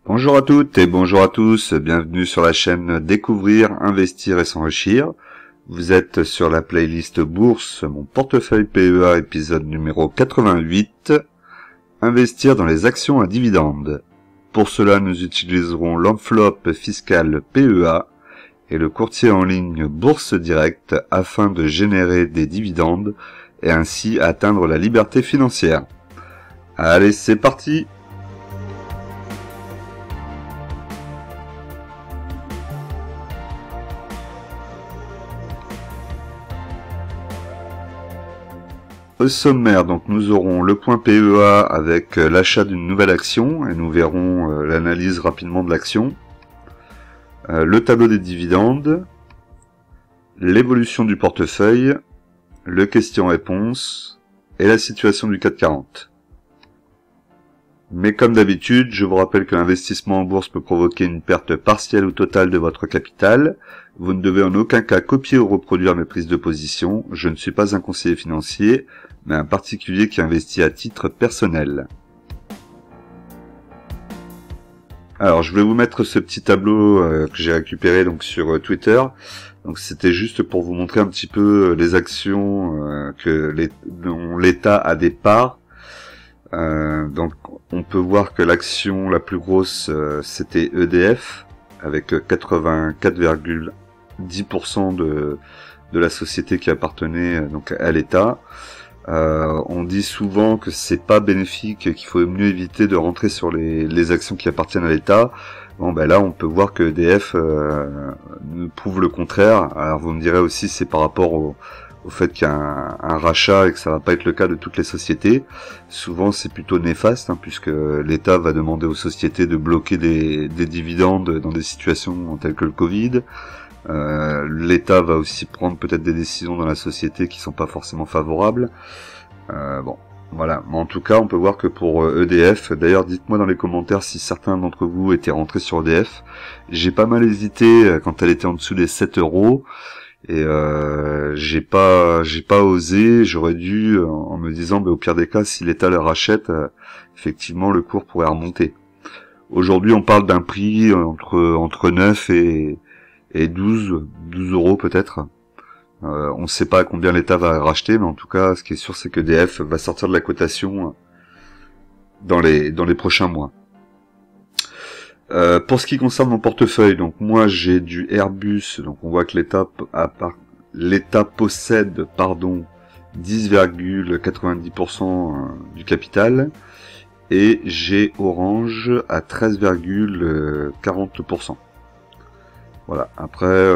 Bonjour à toutes et bonjour à tous, bienvenue sur la chaîne Découvrir, Investir et S'enrichir. Vous êtes sur la playlist Bourse, mon portefeuille PEA, épisode numéro 88, Investir dans les actions à dividendes. Pour cela, nous utiliserons l'enveloppe fiscale PEA et le courtier en ligne Bourse Direct afin de générer des dividendes et ainsi atteindre la liberté financière. Allez, c'est parti! Au sommaire, donc nous aurons le point PEA avec l'achat d'une nouvelle action et nous verrons l'analyse rapidement de l'action, le tableau des dividendes, l'évolution du portefeuille, le question-réponse et la situation du CAC 40. Mais comme d'habitude, je vous rappelle que l'investissement en bourse peut provoquer une perte partielle ou totale de votre capital. Vous ne devez en aucun cas copier ou reproduire mes prises de position. Je ne suis pas un conseiller financier, mais un particulier qui investit à titre personnel. Alors, je vais vous mettre ce petit tableau que j'ai récupéré donc sur Twitter. Donc, c'était juste pour vous montrer un petit peu les actions dont l'État a des parts. Donc on peut voir que l'action la plus grosse c'était EDF avec 84,10% de la société qui appartenait donc à l'État. On dit souvent que c'est pas bénéfique, qu'il faut mieux éviter de rentrer sur les actions qui appartiennent à l'État. Bon ben là on peut voir que EDF nous prouve le contraire. Alors vous me direz aussi c'est par rapport au fait qu'il y a un rachat et que ça va pas être le cas de toutes les sociétés. Souvent c'est plutôt néfaste puisque l'État va demander aux sociétés de bloquer des dividendes dans des situations telles que le Covid. L'État va aussi prendre peut-être des décisions dans la société qui sont pas forcément favorables. Bon, voilà. Mais en tout cas, on peut voir que pour EDF, d'ailleurs dites-moi dans les commentaires si certains d'entre vous étaient rentrés sur EDF. J'ai pas mal hésité quand elle était en dessous des 7 euros. Et j'ai pas osé, j'aurais dû en me disant au pire des cas si l'État le rachète, effectivement le cours pourrait remonter. Aujourd'hui on parle d'un prix entre 9 et 12 euros peut-être. On ne sait pas à combien l'État va racheter, mais en tout cas ce qui est sûr c'est que EDF va sortir de la cotation dans les prochains mois. Pour ce qui concerne mon portefeuille, donc moi j'ai du Airbus, donc on voit que l'État possède 10,90% du capital, et j'ai Orange à 13,40%. Voilà. Après,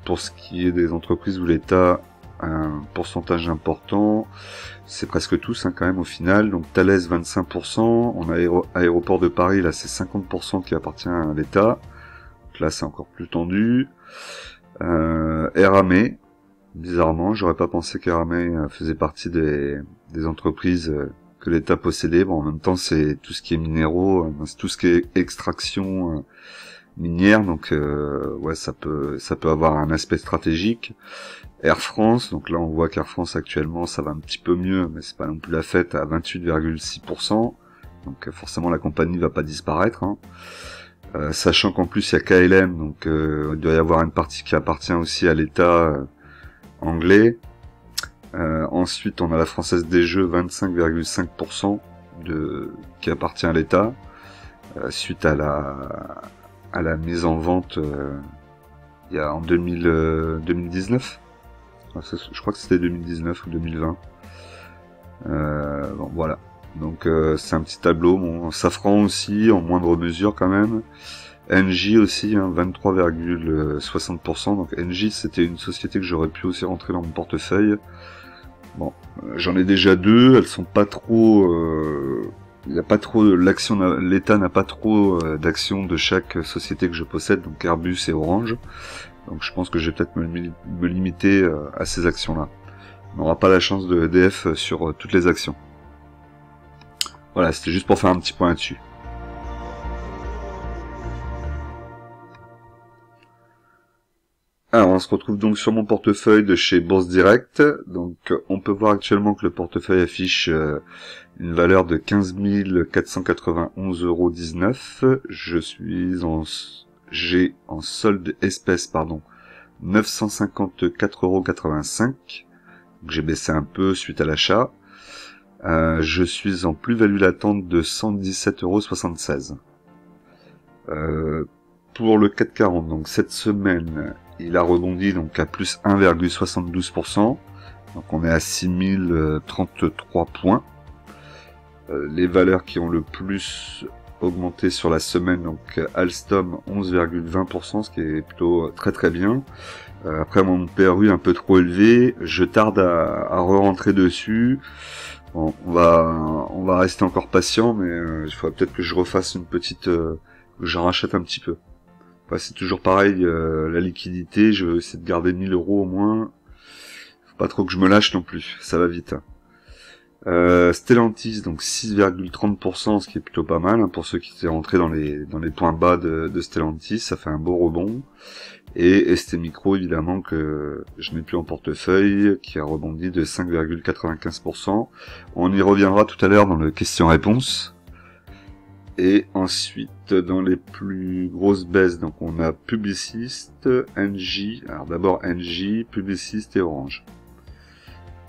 pour ce qui est des entreprises où l'État a un pourcentage important, c'est presque tous quand même au final. Donc Thales 25%, on a Aéroport de Paris, là c'est 50% qui appartient à l'État. Donc là c'est encore plus tendu. Eramet, bizarrement, j'aurais pas pensé qu'Eramet faisait partie des entreprises que l'État possédait. Bon, en même temps c'est tout ce qui est minéraux, c'est tout ce qui est extraction minière, donc ouais ça peut avoir un aspect stratégique. Air France, donc là on voit qu'Air France actuellement ça va un petit peu mieux, mais c'est pas non plus la fête à 28,6%, donc forcément la compagnie va pas disparaître, sachant qu'en plus il y a KLM, donc il doit y avoir une partie qui appartient aussi à l'État anglais. Ensuite on a la Française des Jeux, 25,5% qui appartient à l'État, suite à la mise en vente il y a en 2019. Je crois que c'était 2019 ou 2020. Bon, voilà. Donc c'est un petit tableau. Bon, Safran aussi, en moindre mesure quand même. Engie aussi, 23,60%. Donc Engie, c'était une société que j'aurais pu aussi rentrer dans mon portefeuille. Bon, j'en ai déjà deux. Elles sont pas trop. Il n'y a pas trop l'État n'a pas trop d'actions de chaque société que je possède, donc Airbus et Orange. Donc je pense que je vais peut-être me limiter à ces actions-là. On n'aura pas la chance de EDF sur toutes les actions. Voilà, c'était juste pour faire un petit point là-dessus. Alors, on se retrouve donc sur mon portefeuille de chez Bourse Direct. Donc, on peut voir actuellement que le portefeuille affiche une valeur de 15 491,19 €. J'ai en solde espèce, 954,85 €. J'ai baissé un peu suite à l'achat. Je suis en plus-value latente de 117,76 €. Pour le 440, donc cette semaine, il a rebondi donc à plus 1,72%. Donc on est à 6033 points. Les valeurs qui ont le plus augmenté sur la semaine, donc Alstom 11,20%, ce qui est plutôt très très bien. Après mon PRU un peu trop élevé, je tarde à re-rentrer dessus. Bon, on va rester encore patient, mais il faudra peut-être que je refasse une petite, que je rachète un petit peu. Enfin, c'est toujours pareil, la liquidité, je vais essayer de garder 1000 € au moins. Faut pas trop que je me lâche non plus, ça va vite. Stellantis, donc 6,30%, ce qui est plutôt pas mal, hein, pour ceux qui étaient rentrés dans les points bas de Stellantis, ça fait un beau rebond. Et ST Micro, évidemment, que je n'ai plus en portefeuille, qui a rebondi de 5,95%. On y reviendra tout à l'heure dans le question-réponse. Et ensuite, dans les plus grosses baisses, donc on a Publicis, Engie, alors d'abord Engie, Publicis et Orange.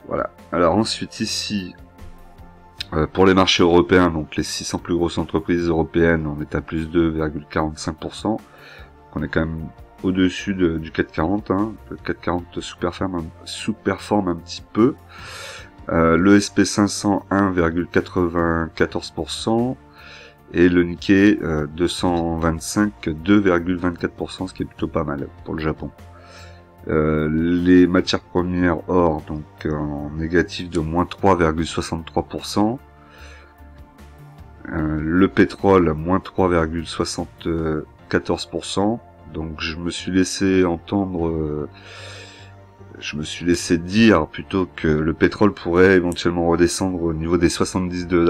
Voilà. Alors ensuite ici, pour les marchés européens, donc les 600 plus grosses entreprises européennes, on est à plus 2,45%. Donc on est quand même au-dessus du CAC 40, hein. Le CAC 40 sous-performe un petit peu. Le SP500 1,94%. Et le Nikkei 225 2,24%, ce qui est plutôt pas mal pour le Japon. Les matières premières or, donc en négatif de moins 3,63%. Le pétrole moins 3,74%. Donc je me suis laissé dire plutôt que le pétrole pourrait éventuellement redescendre au niveau des 70 $.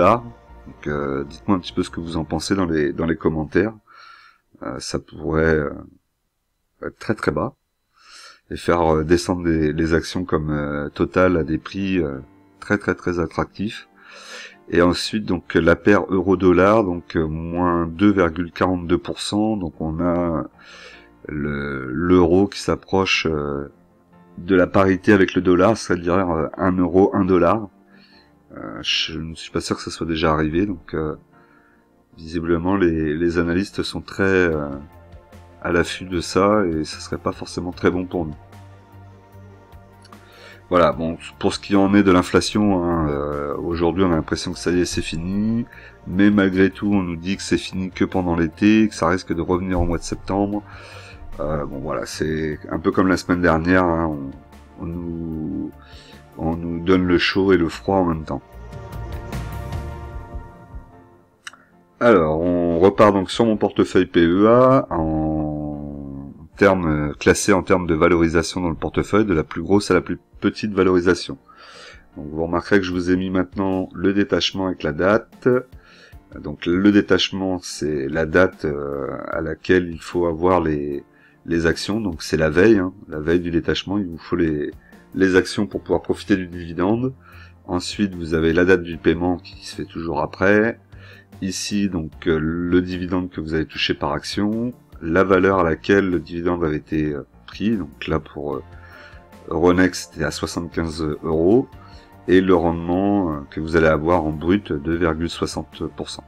Donc dites-moi un petit peu ce que vous en pensez dans les commentaires. Ça pourrait être très très bas et faire descendre les actions comme Total à des prix très très très attractifs. Et ensuite donc la paire euro-dollar, donc moins 2,42%. Donc on a l'euro qui s'approche de la parité avec le dollar, c'est-à-dire 1 euro, 1 $. Je ne suis pas sûr que ça soit déjà arrivé, donc visiblement les analystes sont très à l'affût de ça, et ça serait pas forcément très bon pour nous. Voilà, bon, pour ce qui en est de l'inflation, hein, aujourd'hui on a l'impression que ça y est, c'est fini, mais malgré tout on nous dit que c'est fini que pendant l'été, que ça risque de revenir au mois de septembre. Bon voilà, c'est un peu comme la semaine dernière, hein, on nous donne le chaud et le froid en même temps. Alors, on repart donc sur mon portefeuille PEA classé en termes de valorisation dans le portefeuille, de la plus grosse à la plus petite valorisation. Donc, vous remarquerez que je vous ai mis maintenant le détachement avec la date. Donc, le détachement, c'est la date à laquelle il faut avoir les actions. Donc, c'est la veille, hein, la veille du détachement. Il vous faut les actions pour pouvoir profiter du dividende. Ensuite, vous avez la date du paiement qui se fait toujours après. Ici, donc, le dividende que vous avez touché par action, la valeur à laquelle le dividende avait été pris. Donc là, pour Euronext, c'était à 75 €. Et le rendement que vous allez avoir en brut, 2,60%.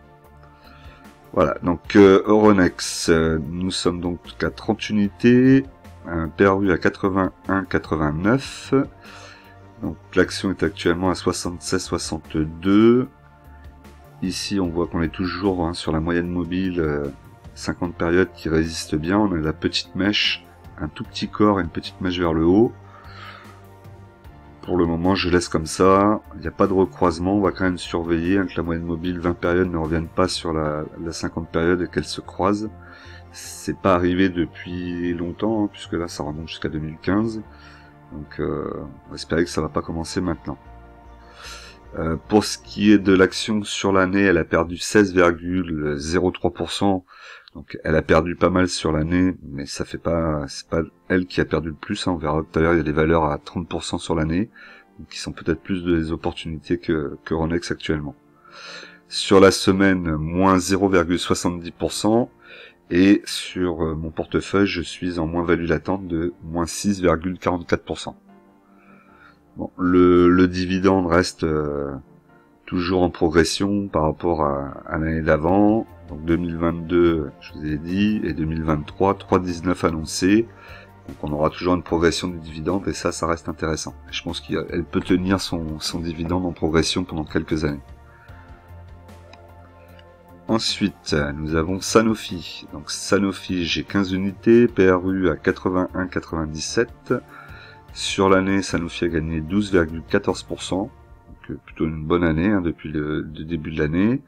Voilà, donc Euronext, nous sommes donc à 30 unités. Un PRU à 81,89. Donc l'action est actuellement à 76,62. Ici on voit qu'on est toujours sur la moyenne mobile 50 périodes qui résiste bien. On a la petite mèche, un tout petit corps et une petite mèche vers le haut. Pour le moment je laisse comme ça, il n'y a pas de recroisement, on va quand même surveiller que la moyenne mobile 20 périodes ne revienne pas sur la 50 périodes et qu'elle se croise. C'est pas arrivé depuis longtemps, hein, puisque là ça remonte jusqu'à 2015. Donc on va espérer que ça va pas commencer maintenant. Pour ce qui est de l'action sur l'année, elle a perdu 16,03%. Donc elle a perdu pas mal sur l'année, mais ça fait pas, c'est pas elle qui a perdu le plus, hein. On verra tout à l'heure, il y a des valeurs à 30% sur l'année, qui sont peut-être plus des opportunités que Ronex actuellement. Sur la semaine, moins 0,70%, et sur mon portefeuille, je suis en moins-value latente de moins 6,44%. Bon, le dividende reste toujours en progression par rapport à l'année d'avant. Donc 2022, je vous ai dit, et 2023, 3,19 annoncés. Donc on aura toujours une progression du dividende, et ça reste intéressant. Et je pense qu'elle peut tenir son dividende en progression pendant quelques années. Ensuite, nous avons Sanofi. Donc Sanofi, j'ai 15 unités, PRU à 81,97. Sur l'année, Sanofi a gagné 12,14%. Donc plutôt une bonne année hein, depuis le début de l'année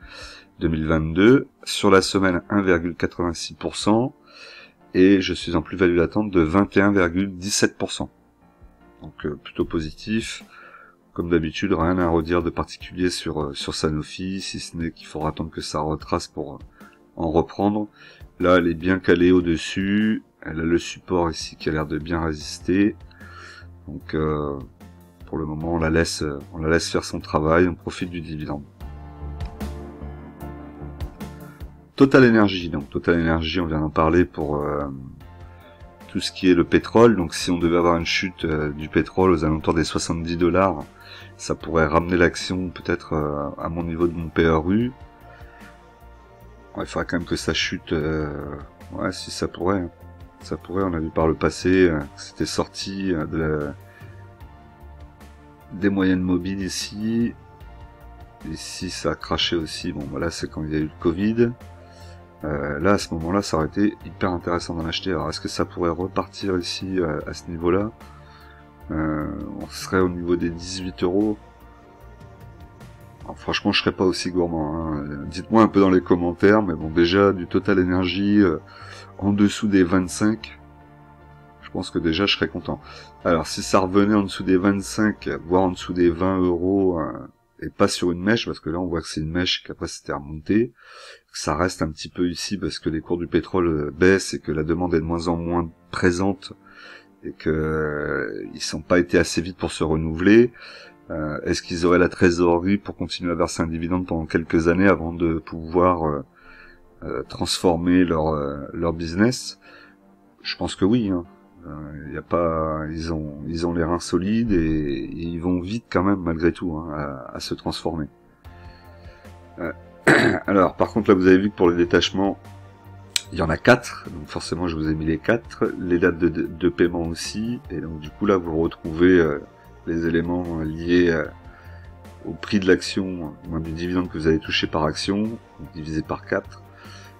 2022. Sur la semaine, 1,86%. Et je suis en plus-value latente de 21,17%. Donc plutôt positif. Comme d'habitude, rien à redire de particulier sur Sanofi, si ce n'est qu'il faudra attendre que ça retrace pour en reprendre. Là, elle est bien calée au-dessus. Elle a le support ici qui a l'air de bien résister. Donc, pour le moment, on la laisse faire son travail. On profite du dividende. Total Energy. Donc, Total Energy, on vient d'en parler pour tout ce qui est le pétrole. Donc, si on devait avoir une chute du pétrole aux alentours des 70 $, ça pourrait ramener l'action peut-être à mon niveau de mon PRU. Ouais, il faudrait quand même que ça chute. Ouais, si ça pourrait. Hein. Ça pourrait, on a vu par le passé, c'était sorti des moyennes mobiles ici. Ici, ça a craché aussi. Bon, voilà, c'est quand il y a eu le Covid. Là, à ce moment-là, ça aurait été hyper intéressant d'en acheter. Alors, est-ce que ça pourrait repartir ici à ce niveau-là? On serait au niveau des 18 €. Alors, franchement, je serais pas aussi gourmand. Hein. Dites-moi un peu dans les commentaires, mais bon, déjà du Total Energy en dessous des 25, je pense que déjà je serais content. Alors, si ça revenait en dessous des 25, voire en dessous des 20 €, et pas sur une mèche, parce que là on voit que c'est une mèche qu'après c'était remonté, ça reste un petit peu ici parce que les cours du pétrole baissent et que la demande est de moins en moins présente et que ils sont pas été assez vite pour se renouveler. Est-ce qu'ils auraient la trésorerie pour continuer à verser un dividende pendant quelques années avant de pouvoir transformer leur business? Je pense que oui. Hein. Y a pas, ils ont les reins solides et ils vont vite quand même malgré tout hein, à se transformer. Alors par contre là vous avez vu que pour les détachements il y en a 4, donc forcément je vous ai mis les 4, les dates de paiement aussi, et donc du coup là vous retrouvez les éléments liés au prix de l'action, du dividende que vous avez touché par action, divisé par 4,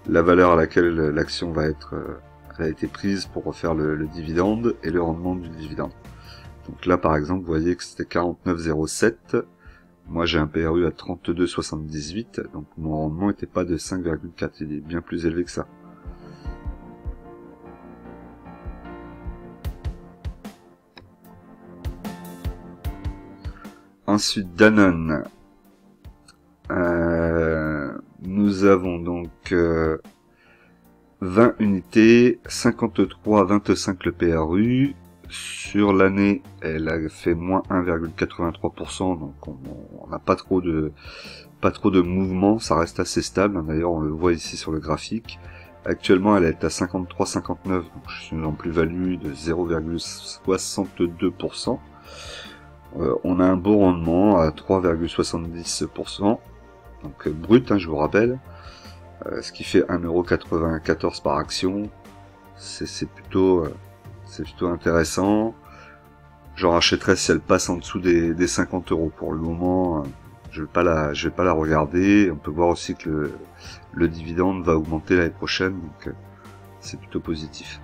la valeur à laquelle l'action va être elle a été prise pour refaire le dividende et le rendement du dividende. Donc là par exemple vous voyez que c'était 49,07, moi j'ai un PRU à 32,78, donc mon rendement n'était pas de 5,4, il est bien plus élevé que ça. Ensuite Danone, nous avons donc 20 unités, 53,25 le PRU. Sur l'année, elle a fait moins 1,83%, donc on n'a pas trop de mouvement, ça reste assez stable. D'ailleurs, on le voit ici sur le graphique. Actuellement, elle est à 53,59, donc je suis en plus-value de 0,62%. On a un beau rendement à 3,70%, donc brut, hein, je vous rappelle, ce qui fait 1,94 € par action. C'est plutôt intéressant. J'en rachèterai si elle passe en dessous des 50 €. Pour le moment, je vais pas la regarder. On peut voir aussi que le dividende va augmenter l'année prochaine, donc c'est plutôt positif.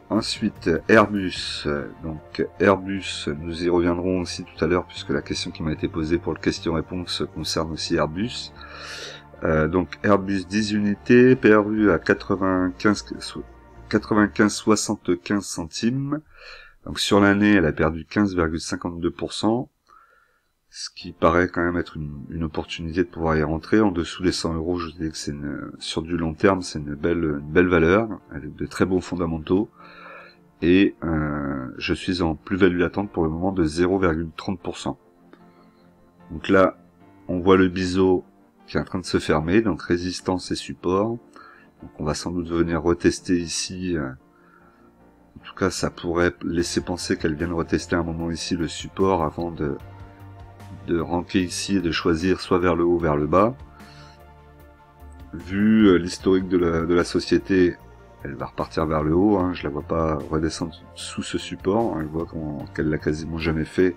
Ensuite, Airbus. Donc Airbus, nous y reviendrons aussi tout à l'heure puisque la question qui m'a été posée pour le question-réponse concerne aussi Airbus. Donc Airbus 10 unités, PRU à 95,75 centimes. Donc sur l'année, elle a perdu 15,52%. ce qui paraît quand même être une opportunité de pouvoir y rentrer. En dessous des 100 euros, je vous dis que c'est sur du long terme, c'est une belle valeur, avec de très bons fondamentaux. Et je suis en plus-value latente pour le moment de 0,30%. Donc là, on voit le biseau qui est en train de se fermer, donc résistance et support. Donc on va sans doute venir retester ici. En tout cas, ça pourrait laisser penser qu'elle vienne retester un moment ici le support avant de ranker ici et de choisir soit vers le haut, vers le bas. Vu l'historique de la société, elle va repartir vers le haut, hein. Je la vois pas redescendre sous ce support, hein. Je vois qu'elle l'a quasiment jamais fait,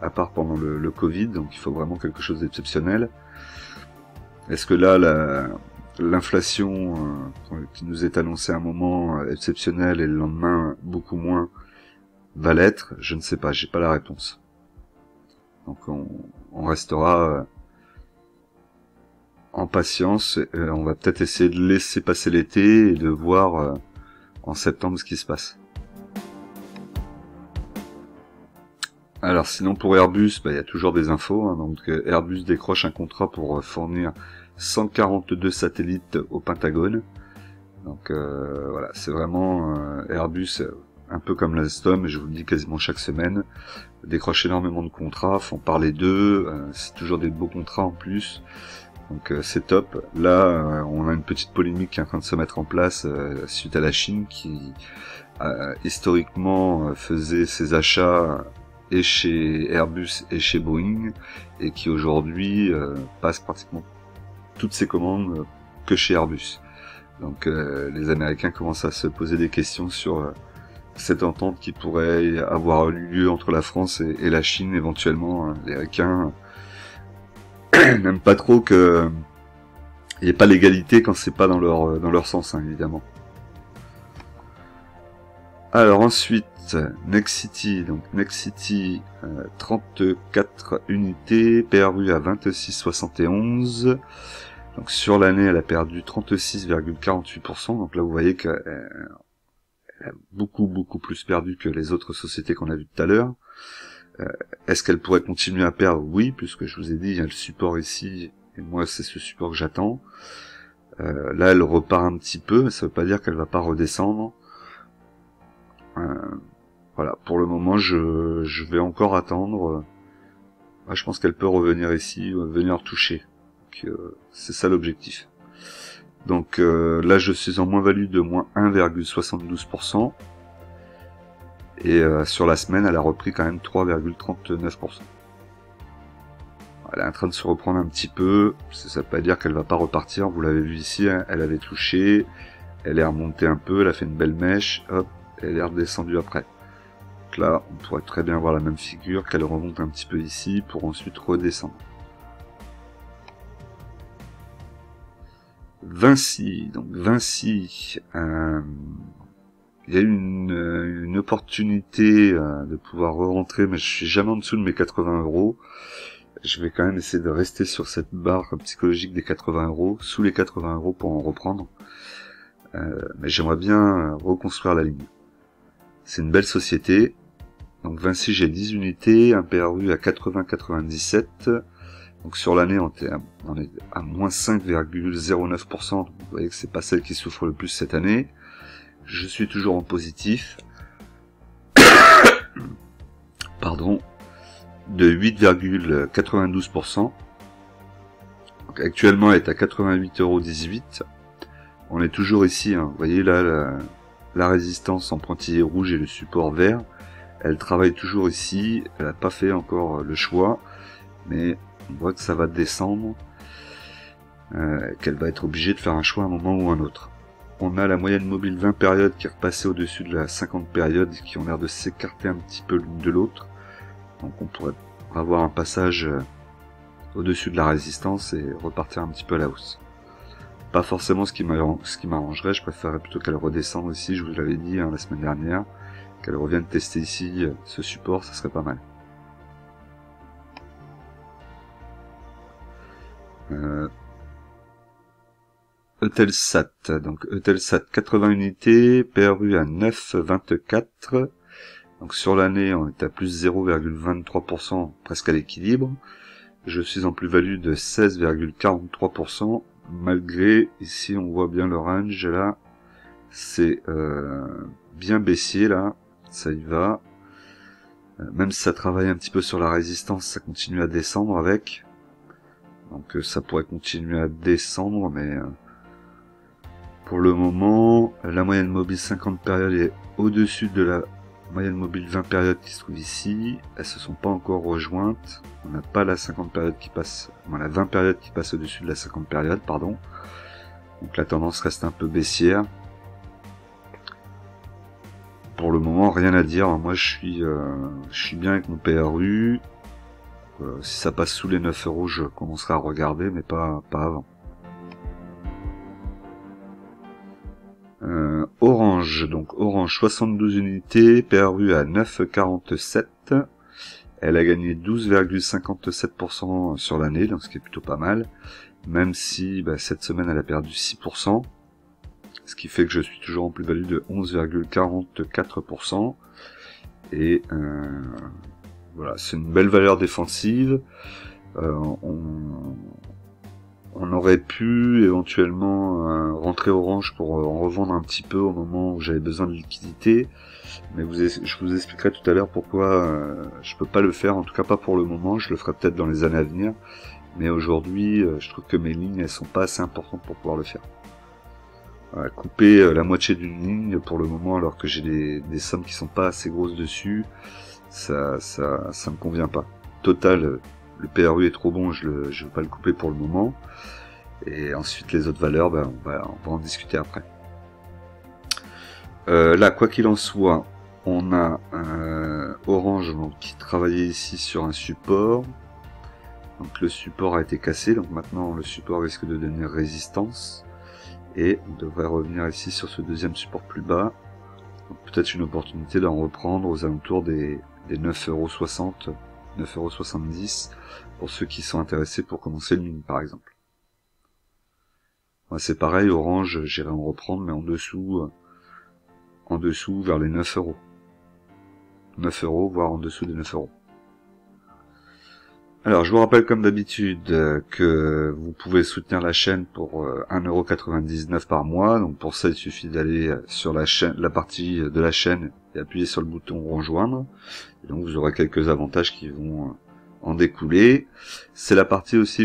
à part pendant le Covid, donc il faut vraiment quelque chose d'exceptionnel. Est-ce que là, l'inflation qui nous est annoncée à un moment exceptionnel et le lendemain beaucoup moins va l'être? Je ne sais pas, j'ai pas la réponse. Donc on restera en patience, on va peut-être essayer de laisser passer l'été et de voir en septembre ce qui se passe. Alors sinon pour Airbus, il y a toujours des infos, hein. Donc Airbus décroche un contrat pour fournir 142 satellites au Pentagone. Donc voilà, c'est vraiment Airbus, un peu comme l'Alstom, je vous le dis quasiment chaque semaine, décroche énormément de contrats, font parler d'eux, c'est toujours des beaux contrats en plus. Donc c'est top. Là, on a une petite polémique qui est en train de se mettre en place suite à la Chine qui historiquement faisait ses achats et chez Airbus et chez Boeing et qui aujourd'hui passe pratiquement toutes ses commandes que chez Airbus. Donc les Américains commencent à se poser des questions sur cette entente qui pourrait avoir lieu entre la France et la Chine éventuellement. Les Américains n'aiment pas trop que il n'y ait pas l'égalité quand c'est pas dans leur sens, hein, évidemment. Alors ensuite, Nexity, donc Nexity 34 unités, PRU à 26,71. Donc sur l'année, elle a perdu 36,48%. Donc là, vous voyez qu'elle a beaucoup plus perdu que les autres sociétés qu'on a vues tout à l'heure. Est-ce qu'elle pourrait continuer à perdre? Oui, puisque je vous ai dit, il y a le support ici, et moi c'est ce support que j'attends. Là, elle repart un petit peu, mais ça veut pas dire qu'elle va pas redescendre. Voilà, pour le moment, je vais encore attendre. Je pense qu'elle peut revenir ici, venir toucher. C'est ça l'objectif. Donc là, je suis en moins-value de moins 1,72%. Et sur la semaine, elle a repris quand même 3,39%. Elle est en train de se reprendre un petit peu. Ça veut pas dire qu'elle va pas repartir. Vous l'avez vu ici, hein, elle avait touché. Elle est remontée un peu, elle a fait une belle mèche. Hop, elle est redescendue après. Donc là, on pourrait très bien voir la même figure, qu'elle remonte un petit peu ici pour ensuite redescendre. Vinci, donc Vinci, il y a eu une opportunité de pouvoir re-rentrer, mais je suis jamais en dessous de mes 80 €. Je vais quand même essayer de rester sur cette barre psychologique des 80 €, sous les 80 € pour en reprendre. Mais j'aimerais bien reconstruire la ligne. C'est une belle société. Donc Vinci, j'ai 10 unités, un PRU à 80,97. Donc sur l'année, on est à moins 5,09%. Vous voyez que c'est pas celle qui souffre le plus cette année. Je suis toujours en positif. Pardon. De 8,92%. Donc actuellement, elle est à 88,18 €. On est toujours ici, hein. Vous voyez là, la résistance en pointillé rouge et le support vert. Elle travaille toujours ici. Elle n'a pas fait encore le choix. Mais on voit que ça va descendre. Qu'elle va être obligée de faire un choix à un moment ou un autre. On a la moyenne mobile 20 périodes qui est repassée au-dessus de la 50 périodes qui ont l'air de s'écarter un petit peu l'une de l'autre. Donc on pourrait avoir un passage au-dessus de la résistance et repartir un petit peu à la hausse. Pas forcément ce qui m'arrangerait, je préférerais plutôt qu'elle redescende aussi, je vous l'avais dit hein, la semaine dernière, qu'elle revienne tester ici ce support, ça serait pas mal. Eutelsat, donc Eutelsat 80 unités, PRU à 9,24, Donc sur l'année, on est à plus 0,23%, presque à l'équilibre. Je suis en plus-value de 16,43%, malgré, ici on voit bien le range là, c'est bien baissier là, ça y va. Même si ça travaille un petit peu sur la résistance, ça continue à descendre avec. Donc ça pourrait continuer à descendre, mais pour le moment, la moyenne mobile 50 périodes est au-dessus de la moyenne mobile 20 périodes qui se trouve ici. Elles se sont pas encore rejointes. On n'a pas la 50 périodes qui passe, la 20 périodes qui passe au-dessus de la 50 périodes, pardon. Donc la tendance reste un peu baissière. Pour le moment, rien à dire. Moi, je suis bien avec mon PRU. Si ça passe sous les 9 euros, je commencerai à regarder, mais pas avant. Orange, donc Orange 72 unités, PRU à 9,47. Elle a gagné 12,57% sur l'année, donc ce qui est plutôt pas mal. Même si cette semaine elle a perdu 6%. Ce qui fait que je suis toujours en plus-value de 11,44%. Et voilà, c'est une belle valeur défensive. On aurait pu éventuellement rentrer Orange pour en revendre un petit peu au moment où j'avais besoin de liquidité. Mais je vous expliquerai tout à l'heure pourquoi je peux pas le faire, en tout cas pas pour le moment. Je le ferai peut-être dans les années à venir. Mais aujourd'hui, je trouve que mes lignes, elles sont pas assez importantes pour pouvoir le faire. Voilà, couper la moitié d'une ligne pour le moment, alors que j'ai des sommes qui sont pas assez grosses dessus, ça me convient pas. Total, le PRU est trop bon, je veux pas le couper pour le moment. Et ensuite les autres valeurs, on va en discuter après. Là, quoi qu'il en soit, on a Orange donc, qui travaillait ici sur un support. Donc le support a été cassé, donc maintenant le support risque de devenir résistance. Et on devrait revenir ici sur ce deuxième support plus bas. Peut-être une opportunité d'en reprendre aux alentours des 9,60 €, 9,70 € pour ceux qui sont intéressés pour commencer le ligne par exemple. Moi c'est pareil, Orange, j'irai en reprendre, mais en dessous vers les 9 €. 9 €, voire en dessous des 9 €. Alors, je vous rappelle comme d'habitude que vous pouvez soutenir la chaîne pour 1,99 € par mois. Donc pour ça, il suffit d'aller sur la partie de la chaîne et appuyer sur le bouton rejoindre. Et donc vous aurez quelques avantages qui vont en découler. C'est la partie aussi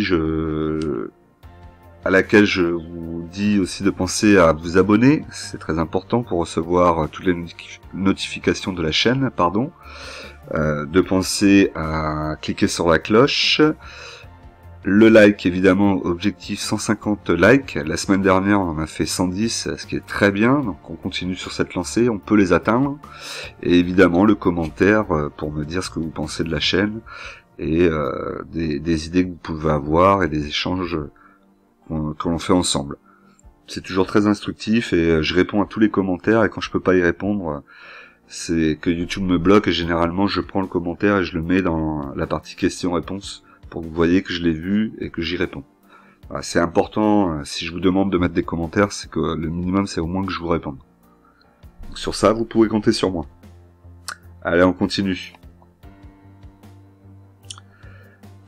à laquelle je vous dis aussi de penser à vous abonner. C'est très important pour recevoir toutes les notifications de la chaîne, pardon. De penser à cliquer sur la cloche, le like évidemment, objectif 150 likes, la semaine dernière on en a fait 110, ce qui est très bien, donc on continue sur cette lancée, on peut les atteindre, et évidemment le commentaire pour me dire ce que vous pensez de la chaîne, et des idées que vous pouvez avoir, et des échanges que l'on fait ensemble. C'est toujours très instructif, et je réponds à tous les commentaires, et quand je peux pas y répondre, c'est que YouTube me bloque et généralement je prends le commentaire et je le mets dans la partie questions-réponses pour que vous voyez que je l'ai vu et que j'y réponds. Voilà, c'est important, si je vous demande de mettre des commentaires, c'est que le minimum c'est au moins que je vous réponde. Donc sur ça, vous pouvez compter sur moi. Allez, on continue.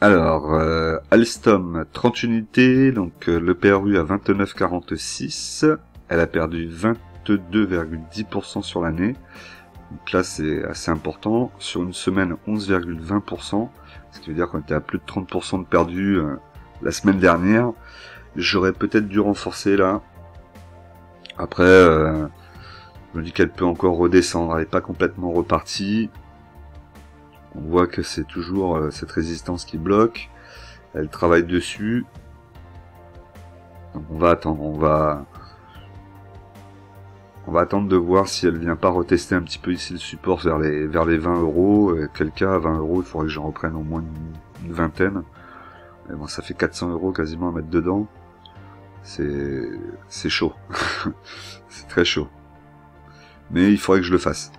Alors, Alstom, 30 unités, donc le PRU à 29,46, elle a perdu 22,10% sur l'année. Donc là c'est assez important, sur une semaine 11,20%, ce qui veut dire qu'on était à plus de 30% de perdu la semaine dernière. J'aurais peut-être dû renforcer là. Après, je me dis qu'elle peut encore redescendre, elle n'est pas complètement repartie. On voit que c'est toujours cette résistance qui bloque, elle travaille dessus. Donc on va attendre, on va attendre de voir si elle vient pas retester un petit peu ici le support vers les 20 €. Et quel cas, à 20 €, il faudrait que j'en reprenne au moins une vingtaine. Mais bon, ça fait 400 € quasiment à mettre dedans. C'est chaud. C'est très chaud. Mais il faudrait que je le fasse.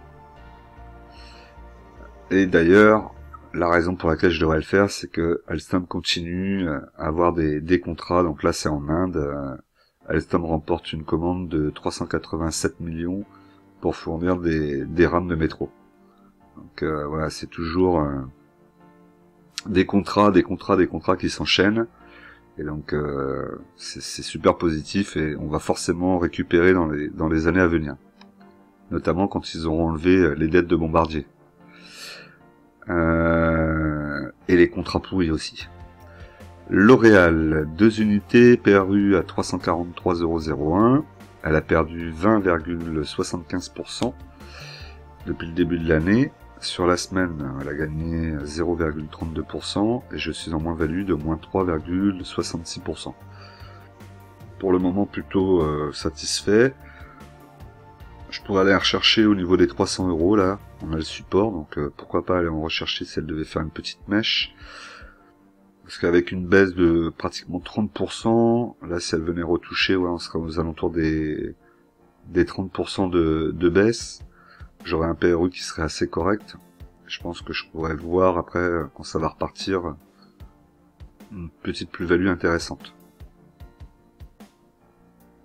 Et d'ailleurs, la raison pour laquelle je devrais le faire, c'est que Alstom continue à avoir des contrats. Donc là, c'est en Inde. Alstom remporte une commande de 387 millions pour fournir des rames de métro. Donc voilà, c'est toujours des contrats qui s'enchaînent. Et donc c'est super positif et on va forcément récupérer dans les années à venir. Notamment quand ils auront enlevé les dettes de Bombardier. Et les contrats pourris aussi. L'Oréal, 2 unités, PRU à 343,01 €. Elle a perdu 20,75% depuis le début de l'année. Sur la semaine, elle a gagné 0,32% et je suis en moins-value de moins 3,66%. Pour le moment, plutôt satisfait. Je pourrais aller rechercher au niveau des 300 € là. On a le support, donc pourquoi pas aller en rechercher si elle devait faire une petite mèche. Parce qu'avec une baisse de pratiquement 30%, là si elle venait retoucher, ouais, on serait aux alentours des 30% de baisse. J'aurais un PRU qui serait assez correct. Je pense que je pourrais voir après, quand ça va repartir, une petite plus-value intéressante.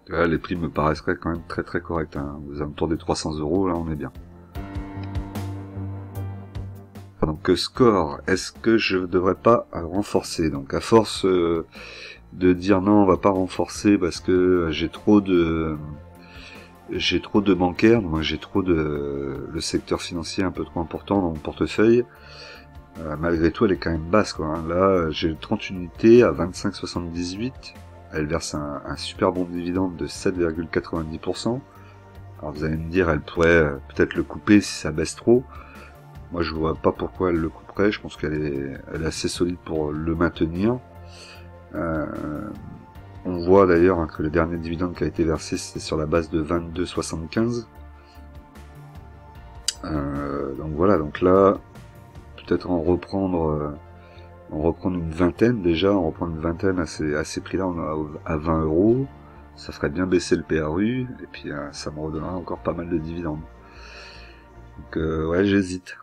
Là, les prix me paraisseraient quand même très très corrects, hein. Aux alentours des 300 €, là on est bien. Donc score, est-ce que je ne devrais pas renforcer? Donc à force de dire non, on va pas renforcer parce que j'ai trop de bancaires, moi j'ai trop de le secteur financier un peu trop important dans mon portefeuille. Malgré tout, elle est quand même basse, quoi, hein. Là, j'ai 30 unités à 25,78. Elle verse un super bon dividende de 7,90%. Alors vous allez me dire, elle pourrait peut-être le couper si ça baisse trop. Moi, je vois pas pourquoi elle le couperait. Je pense qu'elle est assez solide pour le maintenir. On voit d'ailleurs hein, que le dernier dividende qui a été versé, c'était sur la base de 22,75. Donc voilà, donc là, peut-être en reprendre une vingtaine déjà, en reprendre une vingtaine à ces prix-là, à 20 €. Ça ferait bien baisser le PRU, et puis ça me redonnera encore pas mal de dividendes. Donc ouais, j'hésite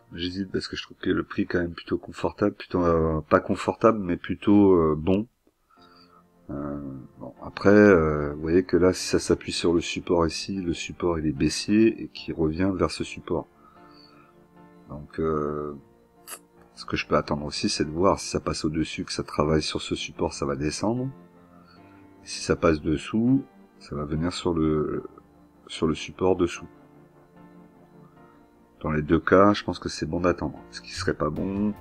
parce que je trouve que le prix est quand même plutôt confortable, plutôt pas confortable mais plutôt bon. Bon, après vous voyez que là si ça s'appuie sur le support ici, le support il est baissier et qui revient vers ce support. Donc ce que je peux attendre aussi c'est de voir si ça passe au dessus, que ça travaille sur ce support, ça va descendre. Et si ça passe dessous, ça va venir sur le support dessous. Dans les deux cas, je pense que c'est bon d'attendre. Ce qui serait pas bon,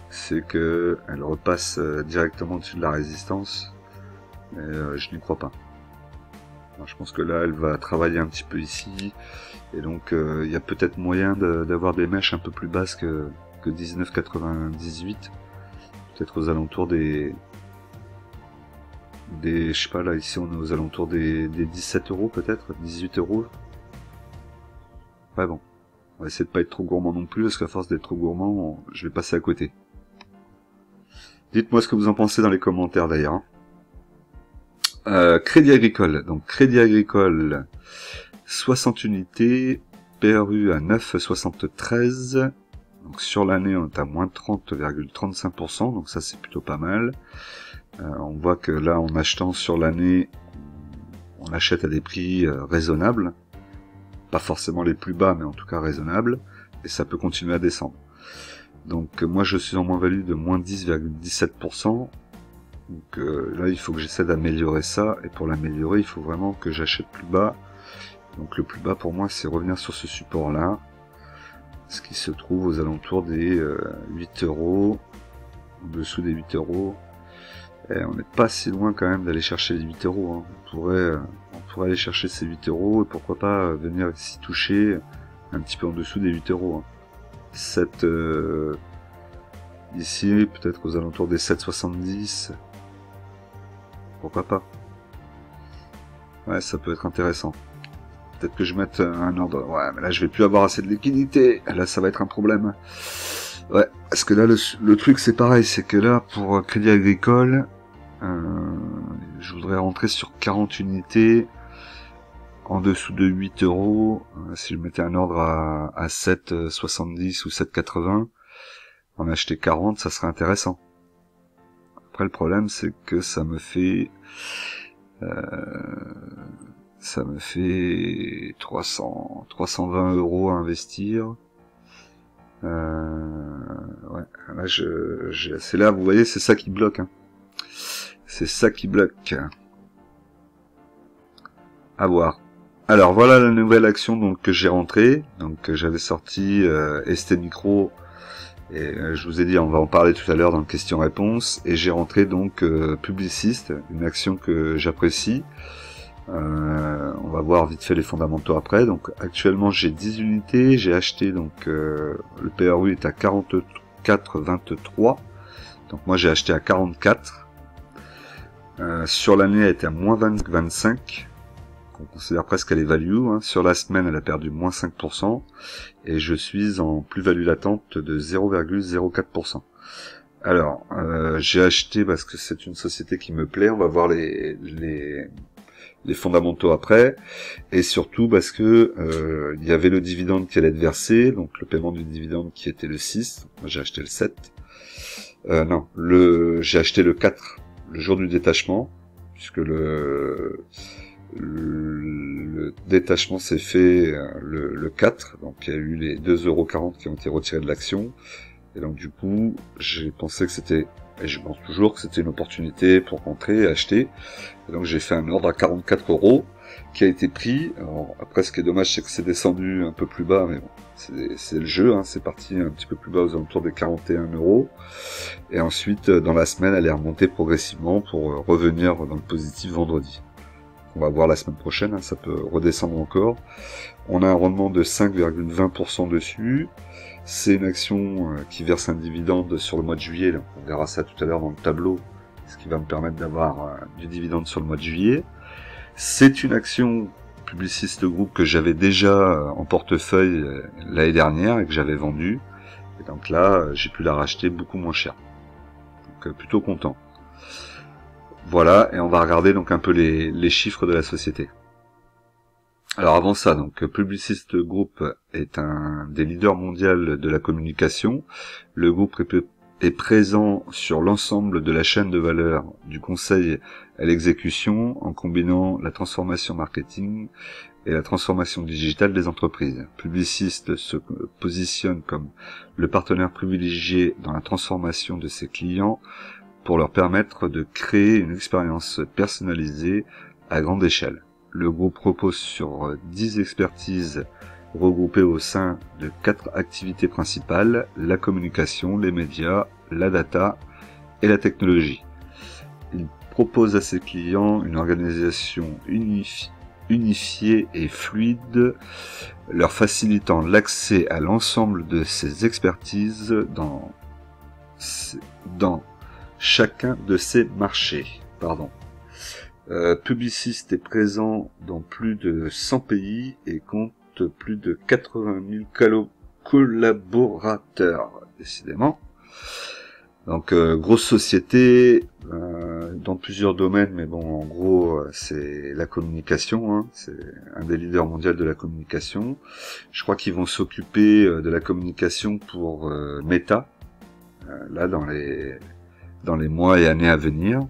c'est que elle repasse directement au-dessus de la résistance. Et je n'y crois pas. Alors, je pense que là, elle va travailler un petit peu ici. Et donc, il y a peut-être moyen d'avoir des mèches un peu plus basses que 19,98. Peut-être aux alentours des... Je sais pas, là, ici, on est aux alentours des 17 € peut-être, 18 €. Ouais, bon. On va essayer de pas être trop gourmand non plus, parce qu'à force d'être trop gourmand, je vais passer à côté. Dites-moi ce que vous en pensez dans les commentaires d'ailleurs. Crédit Agricole. Donc Crédit Agricole, 60 unités, PRU à 9,73. Donc sur l'année, on est à moins 30,35%, donc ça c'est plutôt pas mal. On voit que là, en achetant sur l'année, on achète à des prix raisonnables. Pas forcément les plus bas, mais en tout cas raisonnables, et ça peut continuer à descendre. Donc moi je suis en moins-value de moins 10,17%, donc là il faut que j'essaie d'améliorer ça, et pour l'améliorer il faut vraiment que j'achète plus bas. Donc le plus bas pour moi c'est revenir sur ce support là, ce qui se trouve aux alentours des 8 €, en dessous des 8 €. Et on n'est pas si loin quand même d'aller chercher les 8 €, hein. On pourrait aller chercher ces 8 € et pourquoi pas venir ici toucher un petit peu en dessous des 8 €. Hein. 7 ici, peut-être aux alentours des 7,70. Pourquoi pas? Ouais, ça peut être intéressant. Peut-être que je mette un ordre. Ouais, mais là je vais plus avoir assez de liquidité. Là ça va être un problème. Ouais, parce que là le truc c'est pareil, c'est que là pour Crédit Agricole, je voudrais rentrer sur 40 unités en dessous de 8 €. Si je mettais un ordre à 7,70 ou 7,80, en acheter 40, ça serait intéressant. Après le problème c'est que ça me fait 320 € à investir. Ouais, là, c'est là, vous voyez, c'est ça qui bloque. Hein. C'est ça qui bloque. À voir. Alors voilà la nouvelle action donc que j'ai rentrée. Donc j'avais sorti ST Micro et je vous ai dit on va en parler tout à l'heure dans le question-réponse et j'ai rentré donc Publiciste, une action que j'apprécie. On va voir vite fait les fondamentaux après. Donc actuellement j'ai 10 unités, j'ai acheté donc le PRU est à 44,23. Donc moi j'ai acheté à 44. Sur l'année elle était à moins 20,25. On considère presque qu'elle est value. Hein. Sur la semaine, elle a perdu moins 5%. Et je suis en plus-value latente de 0,04%. Alors, j'ai acheté parce que c'est une société qui me plaît. On va voir les fondamentaux après. Et surtout parce que il y avait le dividende qui allait être versé. Donc le paiement du dividende qui était le 6. Moi, j'ai acheté le 7. Non, j'ai acheté le 4, le jour du détachement. Puisque le détachement s'est fait le 4, donc il y a eu les 2,40 € qui ont été retirés de l'action, et donc du coup j'ai pensé que c'était, et je pense toujours que c'était une opportunité pour rentrer et acheter, et donc j'ai fait un ordre à 44 € qui a été pris. Alors, après ce qui est dommage c'est que c'est descendu un peu plus bas, mais bon, c'est le jeu, hein, c'est parti un petit peu plus bas aux alentours des 41 €, et ensuite dans la semaine elle est remontée progressivement pour revenir dans le positif vendredi. On va voir la semaine prochaine, hein, ça peut redescendre encore. On a un rendement de 5,20% dessus. C'est une action qui verse un dividende sur le mois de juillet. Là. On verra ça tout à l'heure dans le tableau, ce qui va me permettre d'avoir du dividende sur le mois de juillet. C'est une action Publiciste Group que j'avais déjà en portefeuille l'année dernière et que j'avais vendue. Et donc là, j'ai pu la racheter beaucoup moins cher. Donc plutôt content. Voilà, et on va regarder donc un peu les chiffres de la société. Alors avant ça, donc Publicist Group est un des leaders mondiaux de la communication. Le groupe est présent sur l'ensemble de la chaîne de valeur du conseil à l'exécution en combinant la transformation marketing et la transformation digitale des entreprises. Publicist se positionne comme le partenaire privilégié dans la transformation de ses clients pour leur permettre de créer une expérience personnalisée à grande échelle. Le groupe repose sur 10 expertises regroupées au sein de 4 activités principales: la communication, les médias, la data et la technologie. Il propose à ses clients une organisation unifiée et fluide, leur facilitant l'accès à l'ensemble de ces expertises dans chacun de ces marchés. Publicist est présent dans plus de 100 pays et compte plus de 80 000 collaborateurs, décidément. Donc grosse société dans plusieurs domaines, mais bon, en gros c'est la communication, hein, c'est un des leaders mondiaux de la communication. Je crois qu'ils vont s'occuper de la communication pour Meta, là dans les mois et années à venir.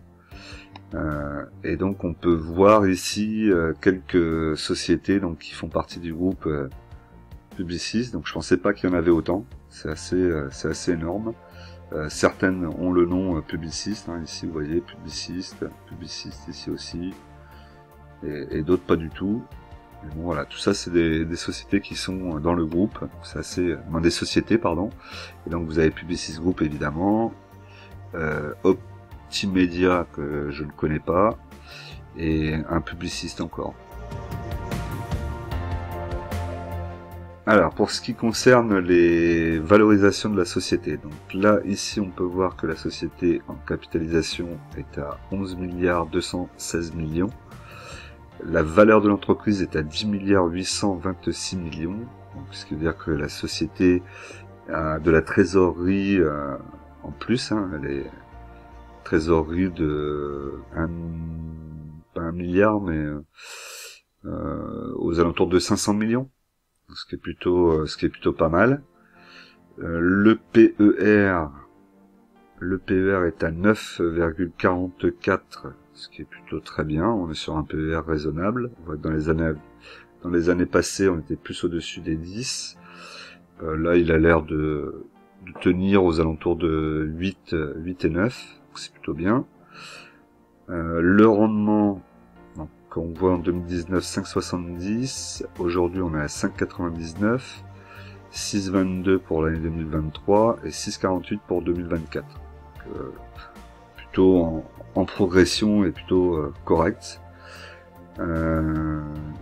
Et donc on peut voir ici quelques sociétés donc qui font partie du groupe Publicis. Donc je pensais pas qu'il y en avait autant. C'est assez énorme. Certaines ont le nom Publiciste. Hein, ici vous voyez Publiciste ici aussi, et d'autres pas du tout. Mais bon, voilà, tout ça c'est des sociétés qui sont dans le groupe. C'est assez, des sociétés pardon. Et donc vous avez Publicis Group évidemment. Optimedia que je ne connais pas, et un publiciste encore. Alors pour ce qui concerne les valorisations de la société, donc là ici on peut voir que la société en capitalisation est à 11 milliards 216 millions. La valeur de l'entreprise est à 10 milliards 826 millions, donc, ce qui veut dire que la société a de la trésorerie en plus, hein, elle est trésorerie de pas 1 milliard, mais aux alentours de 500 millions, ce qui est plutôt pas mal. Le PER est à 9,44, ce qui est plutôt très bien. On est sur un PER raisonnable. On voit que dans les années passées, on était plus au-dessus des 10. Là, il a l'air de tenir aux alentours de 8 et 9, c'est plutôt bien. Le rendement, donc, on voit en 2019 5,70, aujourd'hui on est à 5,99, 6,22 pour l'année 2023 et 6,48 pour 2024. Donc, plutôt en progression et plutôt correct.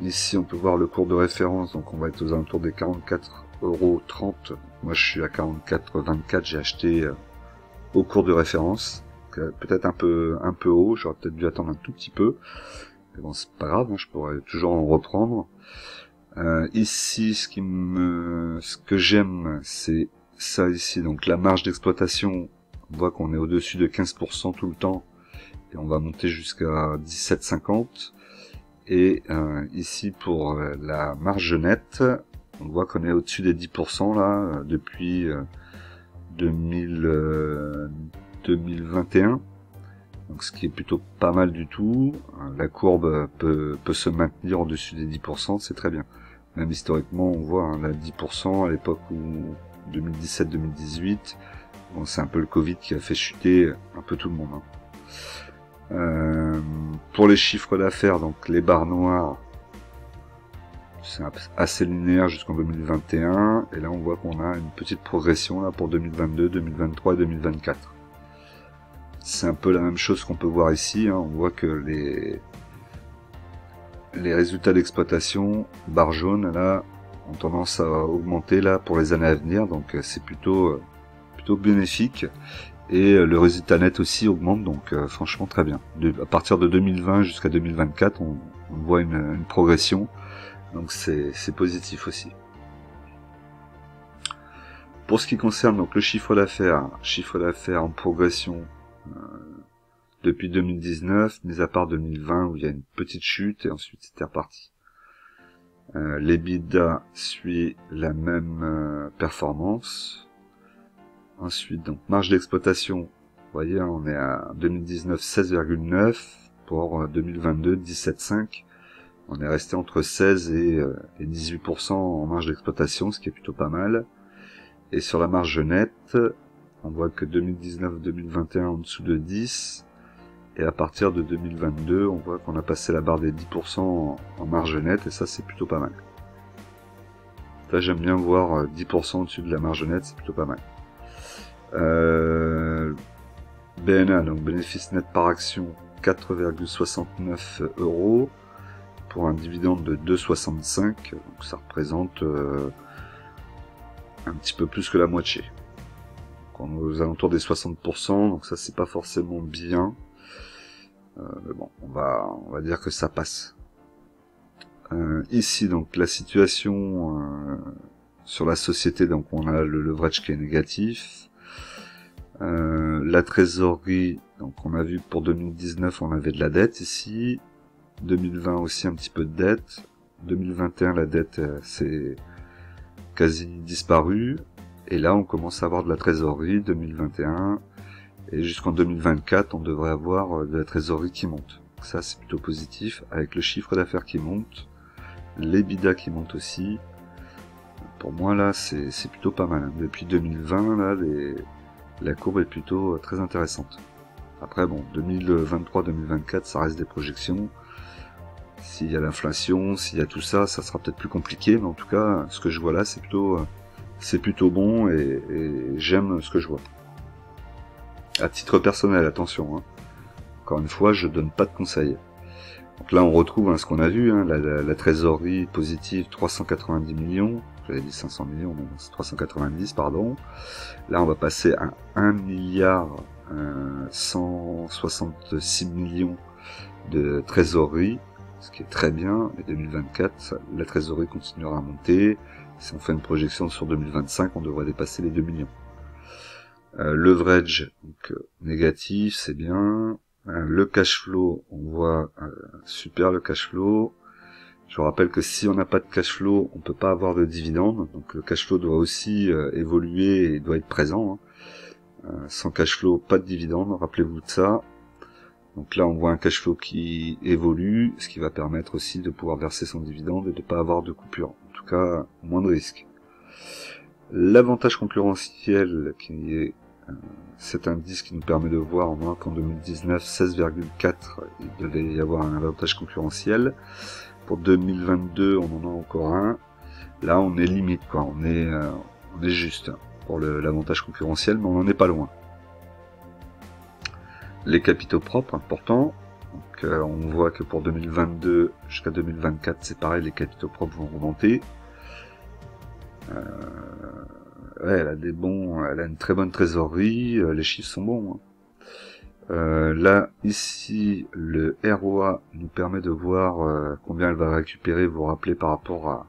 Ici on peut voir le cours de référence, donc on va être aux alentours des 44,30 €. Moi je suis à 44,24, j'ai acheté au cours de référence. Peut-être un peu haut, j'aurais peut-être dû attendre un tout petit peu. Mais bon, c'est pas grave, hein, je pourrais toujours en reprendre. Ici, ce que j'aime, c'est ça ici. Donc la marge d'exploitation, on voit qu'on est au-dessus de 15% tout le temps. Et on va monter jusqu'à 17,50. Et ici, pour la marge nette, on voit qu'on est au-dessus des 10% là, depuis 2021, donc ce qui est plutôt pas mal du tout. La courbe peut se maintenir au-dessus des 10%, c'est très bien. Même historiquement, on voit hein, là 10% à l'époque où 2017-2018, bon, c'est un peu le Covid qui a fait chuter un peu tout le monde. Hein. Pour les chiffres d'affaires, donc les barres noires, c'est assez linéaire jusqu'en 2021, et là on voit qu'on a une petite progression là pour 2022, 2023 et 2024. C'est un peu la même chose qu'on peut voir ici, hein. On voit que les résultats d'exploitation, barre jaune là, ont tendance à augmenter là pour les années à venir, donc c'est plutôt bénéfique, et le résultat net aussi augmente, donc franchement très bien. À partir de 2020 jusqu'à 2024, on voit une progression. Donc c'est positif aussi. Pour ce qui concerne donc le chiffre d'affaires en progression depuis 2019, mis à part 2020 où il y a une petite chute et ensuite c'était reparti. L'EBITDA suit la même performance. Ensuite donc marge d'exploitation, vous voyez on est à 2019 16,9, pour 2022 17,5. On est resté entre 16 et 18% en marge d'exploitation, ce qui est plutôt pas mal. Et sur la marge nette, on voit que 2019-2021 en dessous de 10. Et à partir de 2022, on voit qu'on a passé la barre des 10% en marge nette, et ça c'est plutôt pas mal. Là j'aime bien voir 10% au-dessus de la marge nette, c'est plutôt pas mal. BNA, donc bénéfice net par action, 4,69 €. Pour un dividende de 2,65, donc ça représente un petit peu plus que la moitié. Donc on est aux alentours des 60%, donc ça c'est pas forcément bien. Mais bon, on va dire que ça passe. Ici donc la situation sur la société, donc on a le leverage qui est négatif. La trésorerie, donc on a vu que pour 2019 on avait de la dette ici. 2020 aussi un petit peu de dette. 2021 la dette c'est quasi disparu. Et là on commence à avoir de la trésorerie 2021. Et jusqu'en 2024 on devrait avoir de la trésorerie qui monte. Donc ça c'est plutôt positif, avec le chiffre d'affaires qui monte, l'EBITDA qui monte aussi. Pour moi là c'est plutôt pas mal. Depuis 2020 là la courbe est plutôt très intéressante. Après bon, 2023-2024 ça reste des projections. S'il y a l'inflation, s'il y a tout ça, ça sera peut-être plus compliqué, mais en tout cas, ce que je vois là, c'est plutôt bon, et j'aime ce que je vois. À titre personnel, attention, hein. Encore une fois, je donne pas de conseils. Donc là, on retrouve ce qu'on a vu, hein, la trésorerie positive 390 millions, j'avais dit 500 millions, mais c'est 390, pardon. Là, on va passer à 1 milliard 166 millions de trésorerie, ce qui est très bien. Et 2024, la trésorerie continuera à monter. Si on fait une projection sur 2025, on devrait dépasser les 2 millions. Leverage, donc négatif, c'est bien. Le cash flow, on voit super le cash flow. Je vous rappelle que si on n'a pas de cash flow, on peut pas avoir de dividende. Donc le cash flow doit aussi évoluer et doit être présent. Hein. Sans cash flow, pas de dividende, rappelez-vous de ça. Donc là, on voit un cash flow qui évolue, ce qui va permettre aussi de pouvoir verser son dividende et de ne pas avoir de coupure. En tout cas, moins de risques. L'avantage concurrentiel qui est cet indice qui nous permet de voir en moins qu'en 2019 16,4 il devait y avoir un avantage concurrentiel. Pour 2022 on en a encore un. Là on est limite quoi, on est juste pour l'avantage concurrentiel, mais on n'en est pas loin. Les capitaux propres importants. Donc, on voit que pour 2022 jusqu'à 2024 c'est pareil, les capitaux propres vont augmenter. Ouais, elle a une très bonne trésorerie, les chiffres sont bons. Là, ici, le ROA nous permet de voir combien elle va récupérer. Vous vous rappelez par rapport à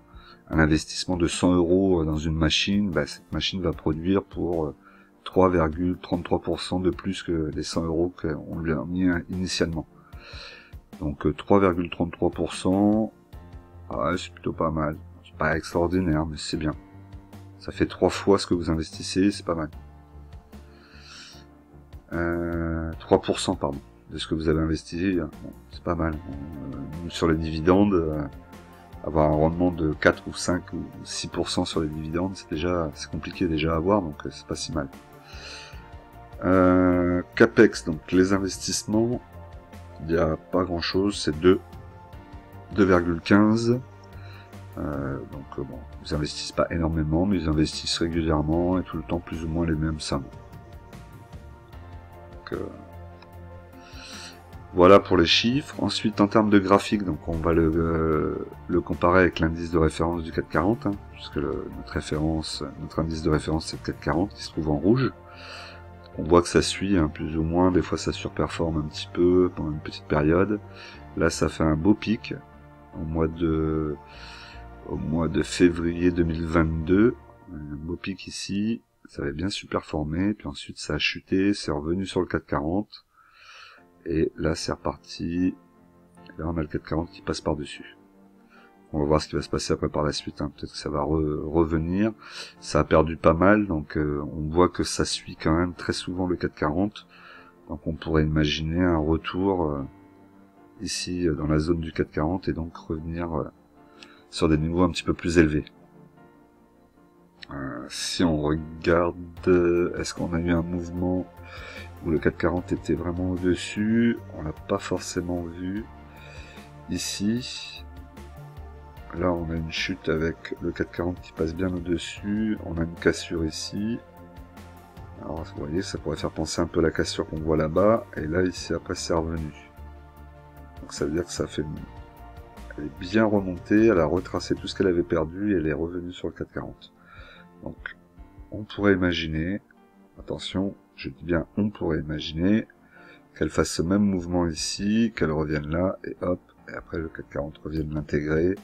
un investissement de 100 € dans une machine, cette machine va produire pour 3,33% de plus que les 100 € qu'on lui a mis initialement. Donc 3,33%, c'est plutôt pas mal. C'est pas extraordinaire, mais c'est bien. Ça fait 3 fois ce que vous investissez, c'est pas mal. 3% pardon, de ce que vous avez investi, bon, c'est pas mal. Sur les dividendes, avoir un rendement de 4 ou 5 ou 6% sur les dividendes, c'est compliqué déjà à avoir, donc c'est pas si mal. Capex, donc les investissements, il n'y a pas grand chose, c'est 2,15. Donc bon, ils investissent pas énormément, mais ils investissent régulièrement et tout le temps plus ou moins les mêmes sommes. Donc, voilà pour les chiffres. Ensuite, en termes de graphique, donc on va le comparer avec l'indice de référence du CAC 40, puisque notre indice de référence c'est le CAC 40 qui se trouve en rouge. On voit que ça suit plus ou moins, des fois ça surperforme un petit peu pendant une petite période. Là, ça fait un beau pic au mois de février 2022, un beau pic ici, ça avait bien superformé, puis ensuite ça a chuté, c'est revenu sur le 440, et là c'est reparti, là on a le 440 qui passe par-dessus. On va voir ce qui va se passer après par la suite, peut-être que ça va revenir, ça a perdu pas mal, donc on voit que ça suit quand même très souvent le 440, donc on pourrait imaginer un retour ici dans la zone du 440, et donc revenir sur des niveaux un petit peu plus élevés. Si on regarde, est-ce qu'on a eu un mouvement où le 440 était vraiment au-dessus? On l'a pas forcément vu. Ici, là on a une chute avec le 440 qui passe bien au-dessus. On a une cassure ici. Alors vous voyez, ça pourrait faire penser un peu à la cassure qu'on voit là-bas. Et là ici après c'est revenu. Donc ça veut dire que ça fait... Elle est bien remontée, elle a retracé tout ce qu'elle avait perdu et elle est revenue sur le 440. Donc, on pourrait imaginer, attention, je dis bien on pourrait imaginer, qu'elle fasse ce même mouvement ici, qu'elle revienne là, et hop, et après le 440 revienne l'intégrer,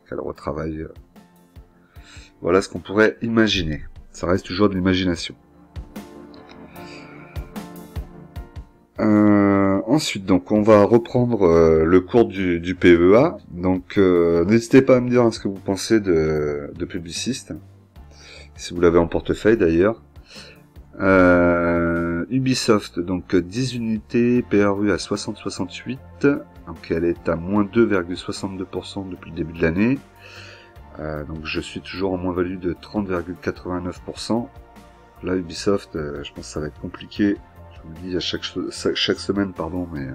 qu'elle retravaille. Voilà ce qu'on pourrait imaginer. Ça reste toujours de l'imagination. Ensuite, donc, on va reprendre le cours du PEA. Donc, n'hésitez pas à me dire ce que vous pensez de Publicis, si vous l'avez en portefeuille d'ailleurs. Ubisoft, donc 10 unités, PRU à 60,68, donc elle est à moins 2,62% depuis le début de l'année. Donc je suis toujours en moins-value de 30,89%. Là, Ubisoft, je pense que ça va être compliqué. Je vous le dis à chaque semaine, pardon, mais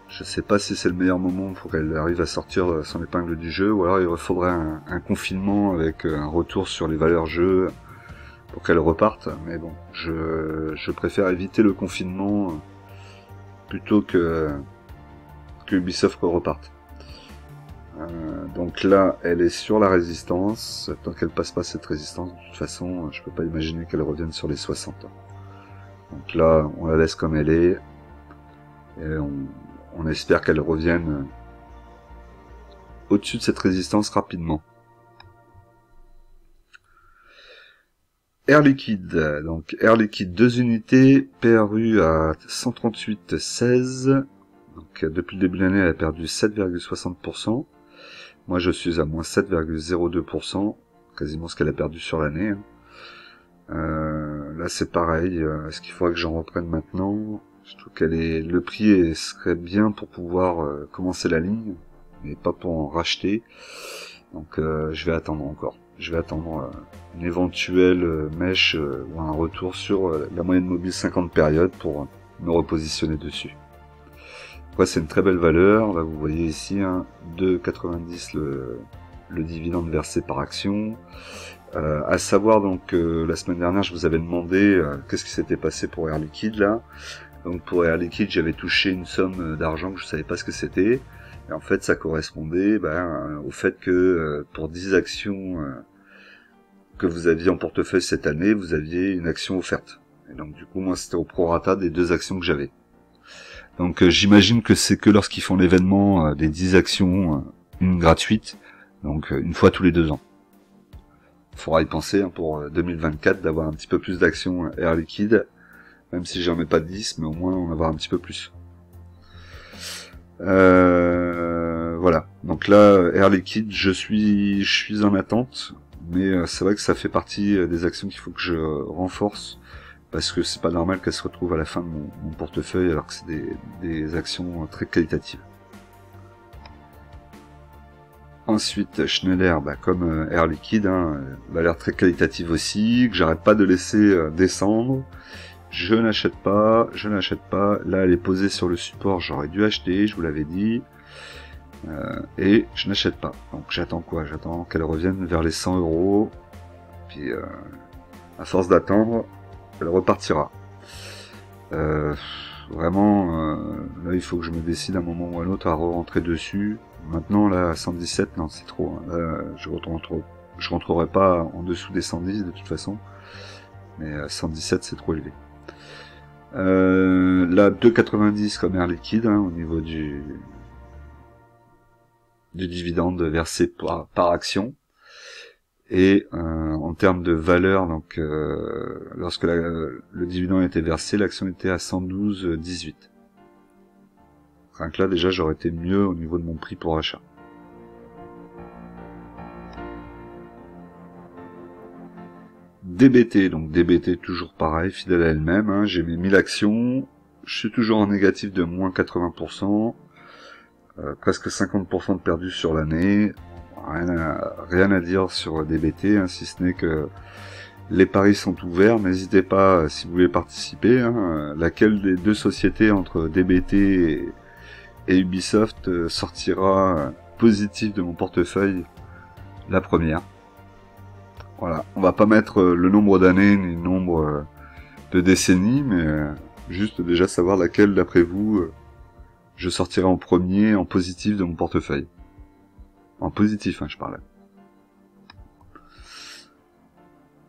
je sais pas si c'est le meilleur moment pour qu'elle arrive à sortir son épingle du jeu, ou alors il faudrait un confinement avec un retour sur les valeurs jeux pour qu'elle reparte. Mais bon, je préfère éviter le confinement plutôt que Ubisoft reparte. Donc là, elle est sur la résistance. Tant qu'elle passe pas cette résistance, de toute façon, je peux pas imaginer qu'elle revienne sur les 60. Donc là, on la laisse comme elle est. Et on espère qu'elle revienne au-dessus de cette résistance rapidement. Air Liquide, donc Air Liquide 2 unités, PRU à 138,16. Donc depuis le début de l'année, elle a perdu 7,60%. Moi, je suis à moins 7,02%, quasiment ce qu'elle a perdu sur l'année. Là, c'est pareil. Est-ce qu'il faudrait que j'en reprenne maintenant? Je trouve le prix serait bien pour pouvoir commencer la ligne, mais pas pour en racheter. Donc, je vais attendre encore. je vais attendre une éventuelle mèche ou un retour sur la moyenne mobile 50 périodes pour me repositionner dessus. Après, c'est une très belle valeur. Là, vous voyez ici, hein, 2,90 le dividende versé par action. À savoir, donc, la semaine dernière, je vous avais demandé qu'est-ce qui s'était passé pour Air Liquide, là. Donc, pour Air Liquide, j'avais touché une somme d'argent que je savais pas ce que c'était. Et en fait, ça correspondait au fait que pour 10 actions que vous aviez en portefeuille cette année, vous aviez une action offerte. Et donc, du coup, moi, c'était au prorata des 2 actions que j'avais. Donc, j'imagine que c'est que lorsqu'ils font l'événement des 10 actions, une gratuite, donc une fois tous les 2 ans. Faudra y penser hein, pour 2024 d'avoir un petit peu plus d'actions Air Liquide, même si j'en ai pas 10, mais au moins en avoir un petit peu plus. Voilà. Donc là, Air Liquide, je suis en attente, mais c'est vrai que ça fait partie des actions qu'il faut que je renforce, parce que c'est pas normal qu'elles se retrouvent à la fin de mon portefeuille, alors que c'est des actions très qualitatives. Ensuite, Schneider, comme Air Liquide, hein, valeur très qualitative aussi, que j'arrête pas de laisser descendre. Je n'achète pas. Là, elle est posée sur le support, j'aurais dû acheter, je vous l'avais dit. Et je n'achète pas. Donc j'attends quoi? J'attends qu'elle revienne vers les 100 €. Puis, à force d'attendre, elle repartira. Vraiment, là, il faut que je me décide à un moment ou à un autre à re-rentrer dessus. Maintenant, là, à 117, non, c'est trop. Hein. Là, je rentrerai pas en dessous des 110 de toute façon. Mais 117, c'est trop élevé. Là, 2,90 comme Air Liquide, hein, au niveau du dividende versé par action. Et en termes de valeur, donc lorsque le dividende était versé, l'action était à 112,18. Rien que là, déjà, j'aurais été mieux au niveau de mon prix pour achat. DBT, donc DBT toujours pareil, fidèle à elle-même, hein, j'ai mis 1000 actions, je suis toujours en négatif de moins 80%, presque 50% de perdu sur l'année, rien à dire sur DBT, hein, si ce n'est que les paris sont ouverts, n'hésitez pas si vous voulez participer, hein, laquelle des 2 sociétés entre DBT et Ubisoft sortira positive de mon portefeuille, la première. Voilà, on va pas mettre le nombre d'années ni le nombre de décennies, mais juste déjà savoir laquelle, d'après vous, je sortirai en premier, en positif de mon portefeuille. En positif, hein, je parlais.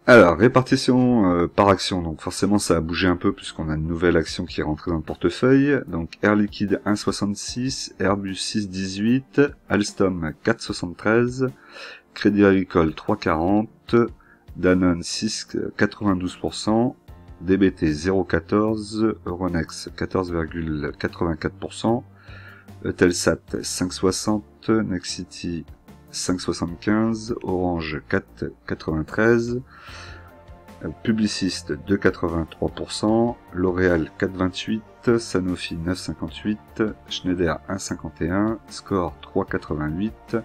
Alors, répartition par action, donc forcément ça a bougé un peu puisqu'on a une nouvelle action qui est rentrée dans le portefeuille. Donc Air Liquide 1,66, Airbus 6,18, Alstom 4,73, Crédit Agricole 3,40, Danone 6,92%, DBT 0,14, Euronext 14,84%, Eutelsat 5,60, Nexity 5,75, Orange 4,93, Publicis 2,83%, L'Oréal 4,28, Sanofi 9,58, Schneider 1,51, Score 3,88,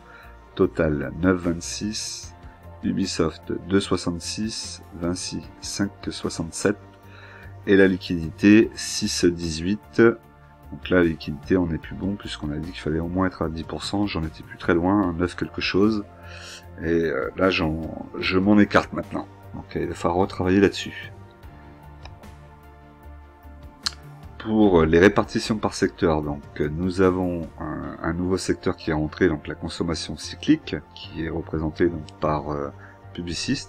Total 9,26, Ubisoft 2,66, Vinci 5,67 et la liquidité 6,18. Donc là, la liquidité, on n'est plus bon puisqu'on a dit qu'il fallait au moins être à 10%. J'en étais plus très loin, 9 quelque chose. Et là, je m'en écarte maintenant. Donc il va falloir retravailler là-dessus. Pour les répartitions par secteur, donc nous avons un nouveau secteur qui est rentré, donc la consommation cyclique, qui est représentée donc par Publicis.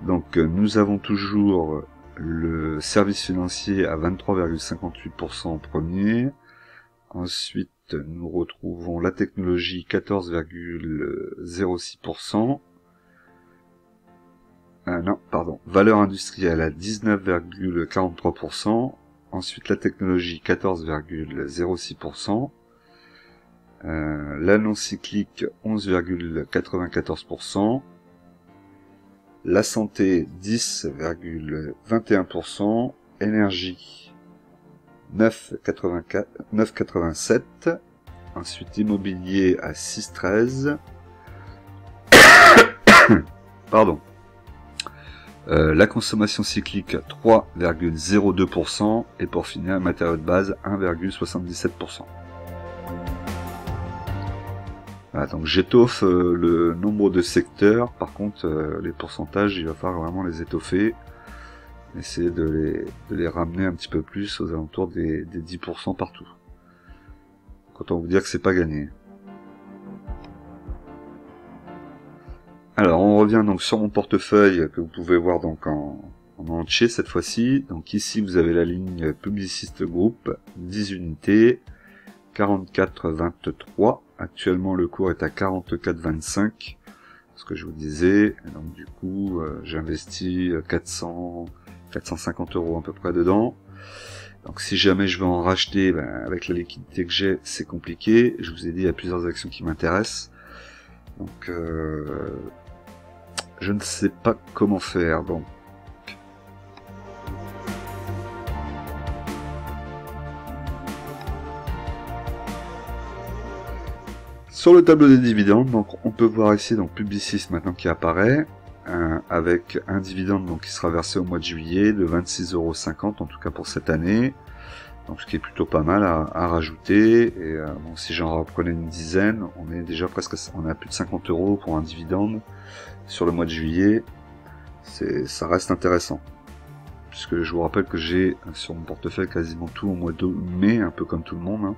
Donc nous avons toujours le service financier à 23,58% en premier. Ensuite, nous retrouvons la technologie 14,06%. Valeur industrielle à 19,43%. Ensuite, la technologie 14,06%. La non cyclique 11,94%. La santé 10,21%, énergie 9,87, ensuite immobilier à 6,13, Pardon. La consommation cyclique 3,02% et pour finir, matériaux de base 1,77%. Voilà, donc j'étoffe le nombre de secteurs, par contre les pourcentages il va falloir vraiment les étoffer, essayer de les ramener un petit peu plus aux alentours des 10% partout. Autant vous dire que c'est pas gagné. Alors on revient donc sur mon portefeuille que vous pouvez voir donc en entier cette fois-ci. Donc ici vous avez la ligne Publiciste Group, 10 unités, 44,23. Actuellement le cours est à 44,25. Ce que je vous disais. Et donc du coup j'investis 450 € à peu près dedans. Donc si jamais je veux en racheter, avec la liquidité que j'ai, c'est compliqué. Je vous ai dit il y a plusieurs actions qui m'intéressent. Donc je ne sais pas comment faire. Donc sur le tableau des dividendes, donc on peut voir ici donc Publicis maintenant qui apparaît, avec un dividende donc qui sera versé au mois de juillet de 26,50 € en tout cas pour cette année. Donc ce qui est plutôt pas mal à rajouter. Et bon, si j'en reprenais une dizaine, on est déjà presque, on a plus de 50 € pour un dividende sur le mois de juillet. Ça reste intéressant. Puisque je vous rappelle que j'ai sur mon portefeuille quasiment tout au mois de mai, un peu comme tout le monde. Hein.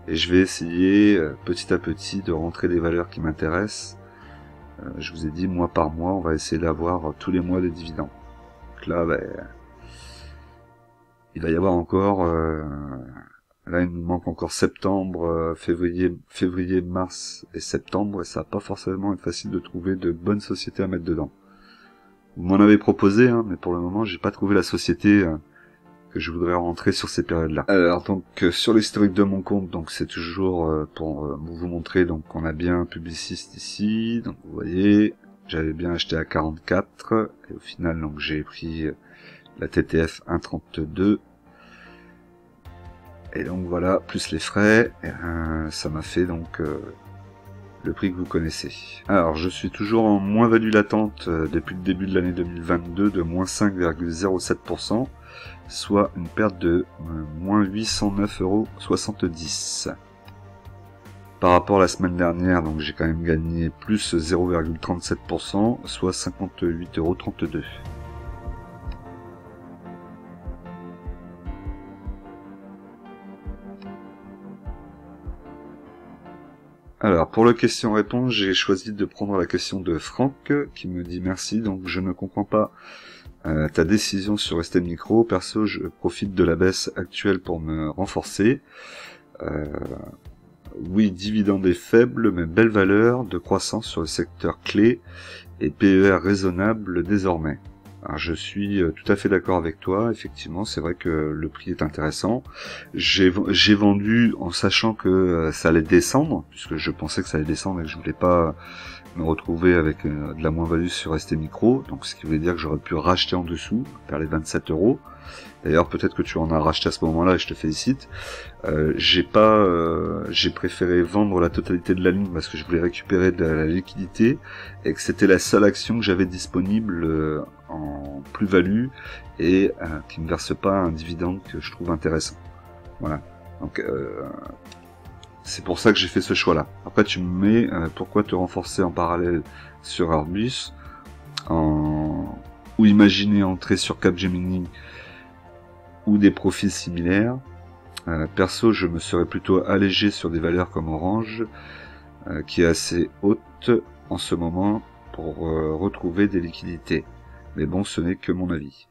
Et je vais essayer petit à petit de rentrer des valeurs qui m'intéressent. Je vous ai dit, mois par mois, on va essayer d'avoir tous les mois des dividendes. Donc là, il va y avoir encore, là il nous manque encore septembre, février, mars et septembre, et ça va pas forcément être facile de trouver de bonnes sociétés à mettre dedans. Vous m'en avez proposé, hein, mais pour le moment j'ai pas trouvé la société que je voudrais rentrer sur ces périodes-là. Alors donc sur l'historique de mon compte, donc c'est toujours pour vous montrer donc qu'on a bien Publicis ici, donc vous voyez, j'avais bien acheté à 44, et au final donc j'ai pris la TTF 1,32. Et donc voilà, plus les frais, ça m'a fait donc le prix que vous connaissez. Alors je suis toujours en moins-value latente depuis le début de l'année 2022 de moins 5,07%, soit une perte de moins 809,70 €. Par rapport à la semaine dernière, donc j'ai quand même gagné plus 0,37%, soit 58,32 €. Alors, pour la question-réponse, j'ai choisi de prendre la question de Franck, qui me dit merci, donc je ne comprends pas ta décision sur ST Micro. Perso, je profite de la baisse actuelle pour me renforcer. Oui, dividende est faible, mais belle valeur de croissance sur le secteur clé et PER raisonnable désormais. Alors, je suis tout à fait d'accord avec toi, effectivement, c'est vrai que le prix est intéressant. J'ai vendu en sachant que ça allait descendre, puisque je pensais que ça allait descendre et que je voulais pas me retrouver avec de la moins-value sur ST Micro, donc ce qui voulait dire que j'aurais pu racheter en dessous, vers les 27 €. D'ailleurs, peut-être que tu en as racheté à ce moment-là et je te félicite. J'ai préféré vendre la totalité de la ligne parce que je voulais récupérer de la liquidité et que c'était la seule action que j'avais disponible en plus-value et qui ne verse pas un dividende que je trouve intéressant. Voilà. Donc c'est pour ça que j'ai fait ce choix-là. Après, tu me mets pourquoi te renforcer en parallèle sur Airbus ou imaginer entrer sur Capgemini ou des profils similaires. Perso, je me serais plutôt allégé sur des valeurs comme Orange, qui est assez haute en ce moment pour retrouver des liquidités. Mais bon, ce n'est que mon avis.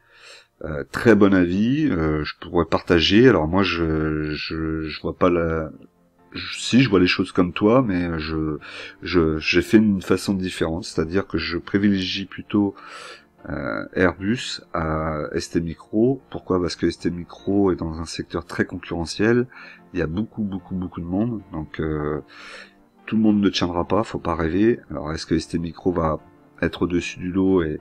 Très bon avis, je pourrais partager. Alors moi, je vois pas si je vois les choses comme toi, mais j'ai fait une façon différente, c'est-à-dire que je privilégie plutôt Airbus à ST Micro. Pourquoi? Parce que ST Micro est dans un secteur très concurrentiel, il y a beaucoup de monde, donc tout le monde ne tiendra pas, faut pas rêver. Alors est-ce que ST Micro va être au-dessus du lot et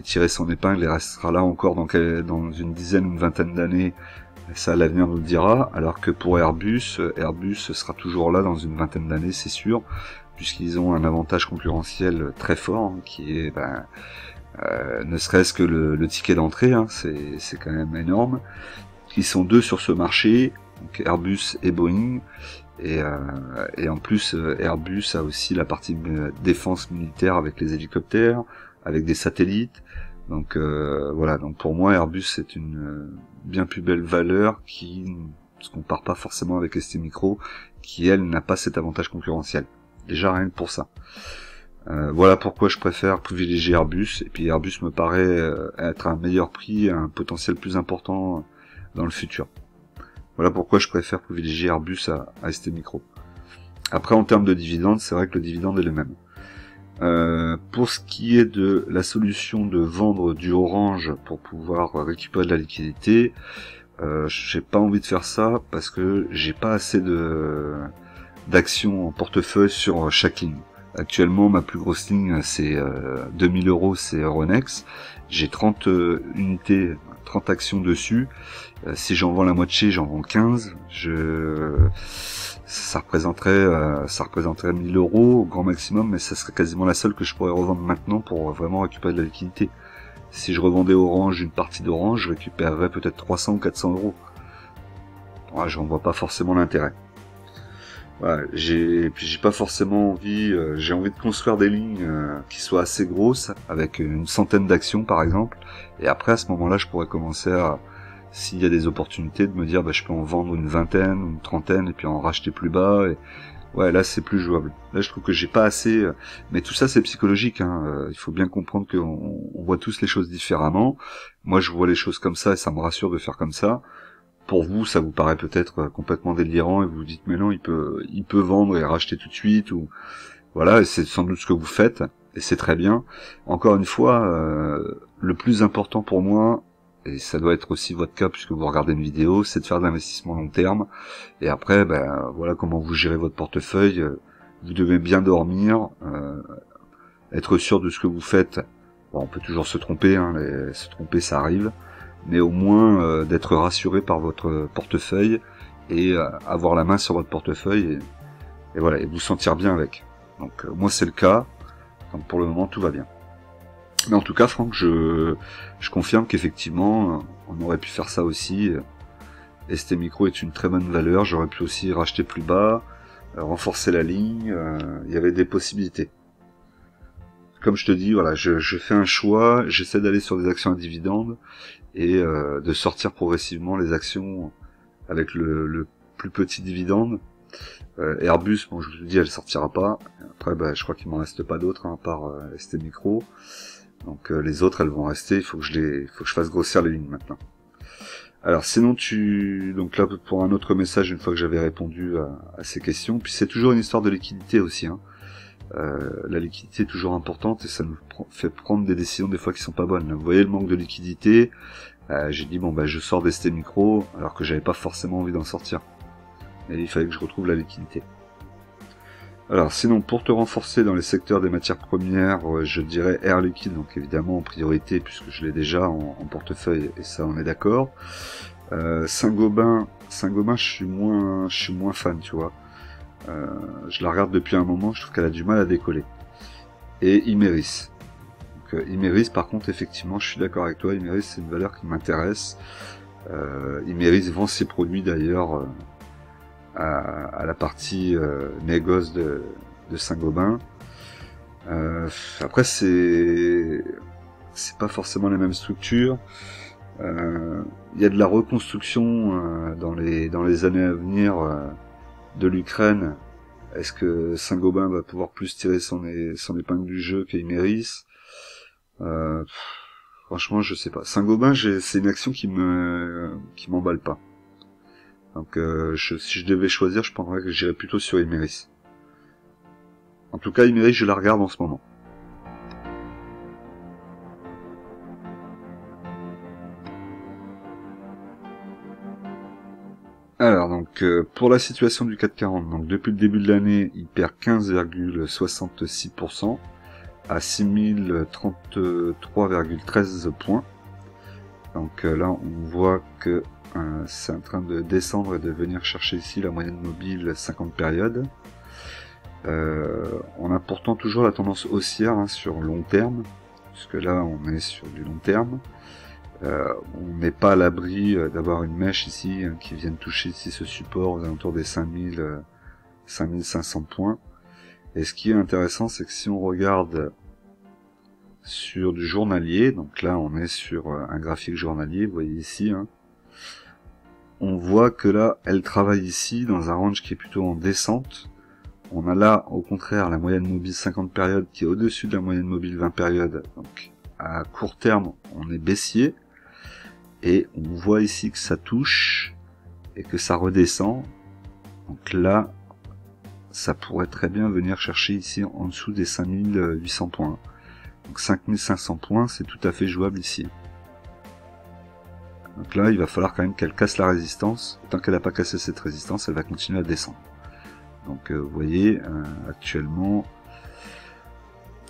tirer son épingle et restera là encore dans une dizaine ou une vingtaine d'années? Ça, l'avenir nous le dira, alors que pour Airbus sera toujours là dans une vingtaine d'années, c'est sûr, puisqu'ils ont un avantage concurrentiel très fort, hein, qui est ne serait-ce que le ticket d'entrée, hein, c'est quand même énorme. Ils sont deux sur ce marché, donc Airbus et Boeing, et en plus Airbus a aussi la partie défense militaire avec les hélicoptères, avec des satellites. Donc voilà, donc pour moi Airbus c'est une bien plus belle valeur qui ne se compare pas forcément avec ST Micro, qui elle n'a pas cet avantage concurrentiel. Déjà rien que pour ça. Voilà pourquoi je préfère privilégier Airbus, et puis Airbus me paraît être un meilleur prix, un potentiel plus important dans le futur. Voilà pourquoi je préfère privilégier Airbus à ST Micro. Après en termes de dividendes, c'est vrai que le dividende est le même. Pour ce qui est de la solution de vendre du Orange pour pouvoir récupérer de la liquidité, j'ai pas envie de faire ça parce que j'ai pas assez d'actions en portefeuille sur chaque ligne. Actuellement, ma plus grosse ligne, c'est 2000 €, c'est Euronext. J'ai 30 unités, 30 actions dessus. Si j'en vends la moitié, j'en vends 15. Ça représenterait 1000 € au grand maximum, mais ça serait quasiment la seule que je pourrais revendre maintenant pour vraiment récupérer de la liquidité. Si je revendais Orange, une partie d'Orange, je récupérerais peut-être 300 ou 400 €. Ouais, j'en vois pas forcément l'intérêt. Voilà, j'ai pas forcément envie, j'ai envie de construire des lignes qui soient assez grosses, avec une centaine d'actions par exemple, et après à ce moment-là je pourrais commencer à, s'il y a des opportunités, de me dire je peux en vendre une vingtaine ou une trentaine et puis en racheter plus bas, et ouais là c'est plus jouable. Là je trouve que j'ai pas assez, mais tout ça c'est psychologique, hein. Il faut bien comprendre qu'on voit tous les choses différemment. Moi je vois les choses comme ça et ça me rassure de faire comme ça. Pour vous, ça vous paraît peut-être complètement délirant et vous vous dites mais non, il peut vendre et racheter tout de suite, ou voilà, et c'est sans doute ce que vous faites et c'est très bien. Encore une fois, le plus important pour moi, et ça doit être aussi votre cas puisque vous regardez une vidéo, c'est de faire de l'investissement long terme. Et après, voilà comment vous gérez votre portefeuille. Vous devez bien dormir, être sûr de ce que vous faites. Bon, on peut toujours se tromper, hein, se tromper ça arrive. Mais au moins d'être rassuré par votre portefeuille et avoir la main sur votre portefeuille et voilà, et vous sentir bien avec. Donc moi c'est le cas, donc pour le moment tout va bien. Mais en tout cas Franck, je confirme qu'effectivement on aurait pu faire ça aussi. ST Micro est une très bonne valeur, j'aurais pu aussi racheter plus bas, renforcer la ligne, il y avait des possibilités. Comme je te dis, voilà, je fais un choix, j'essaie d'aller sur des actions à dividendes et de sortir progressivement les actions avec le plus petit dividende. Airbus, bon je vous le dis, elle sortira pas. Après je crois qu'il m'en reste pas d'autres, hein, à part ST Micro. Donc les autres elles vont rester, il faut que je fasse grossir les lignes maintenant. Alors sinon donc là pour un autre message, une fois que j'avais répondu à ces questions, puis c'est toujours une histoire de liquidité aussi, hein. La liquidité est toujours importante et ça nous fait prendre des décisions des fois qui sont pas bonnes. Vous voyez le manque de liquidité, j'ai dit je sors d'ST Micro alors que j'avais pas forcément envie d'en sortir. Et il fallait que je retrouve la liquidité. Alors sinon pour te renforcer dans les secteurs des matières premières, je dirais Air Liquide, donc évidemment en priorité puisque je l'ai déjà en portefeuille et ça on est d'accord. Saint-Gobain, je suis moins fan, tu vois. Je la regarde depuis un moment, je trouve qu'elle a du mal à décoller. Et Imerys. Donc Imerys par contre effectivement je suis d'accord avec toi, Imerys c'est une valeur qui m'intéresse. Imerys vend ses produits d'ailleurs à la partie négoce de Saint-Gobain. Après c'est pas forcément la même structure. Il y a de la reconstruction dans les années à venir de l'Ukraine. Est-ce que Saint-Gobain va pouvoir plus tirer son épingle du jeu qu'Imerys? Franchement, je sais pas. Saint-Gobain, c'est une action qui m'emballe pas. Donc, si je devais choisir, je penserais que j'irais plutôt sur Imerys. En tout cas, Imerys, je la regarde en ce moment. Alors donc pour la situation du CAC 40, donc depuis le début de l'année, il perd 15,66% à 6033,13 points. Donc là on voit que c'est en train de descendre et de venir chercher ici la moyenne mobile 50 périodes. On a pourtant toujours la tendance haussière hein, sur long terme, puisque là on est sur du long terme. On n'est pas à l'abri d'avoir une mèche ici hein, qui vienne toucher ici ce support aux alentours des 5500 points. Et ce qui est intéressant, c'est que si on regarde sur du journalier, donc là on est sur un graphique journalier, vous voyez ici, hein, on voit que là elle travaille ici dans un range qui est plutôt en descente. On a là au contraire la moyenne mobile 50 périodes qui est au-dessus de la moyenne mobile 20 périodes, donc à court terme on est baissier, et on voit ici que ça touche et que ça redescend, donc là ça pourrait très bien venir chercher ici en dessous des 5800 points. Donc 5500 points, c'est tout à fait jouable ici. Donc là, il va falloir quand même qu'elle casse la résistance. Tant qu'elle n'a pas cassé cette résistance, elle va continuer à descendre. Donc vous voyez, actuellement,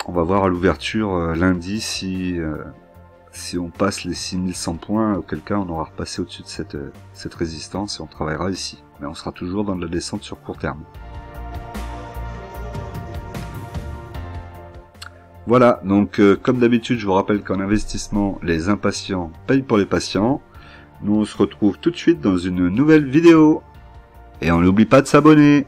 on va voir à l'ouverture lundi si on passe les 6100 points, auquel cas on aura repassé au-dessus de cette résistance et on travaillera ici. Mais on sera toujours dans de la descente sur court terme. Voilà, donc comme d'habitude, je vous rappelle qu'en investissement, les impatients payent pour les patients. Nous, on se retrouve tout de suite dans une nouvelle vidéo. Et on n'oublie pas de s'abonner.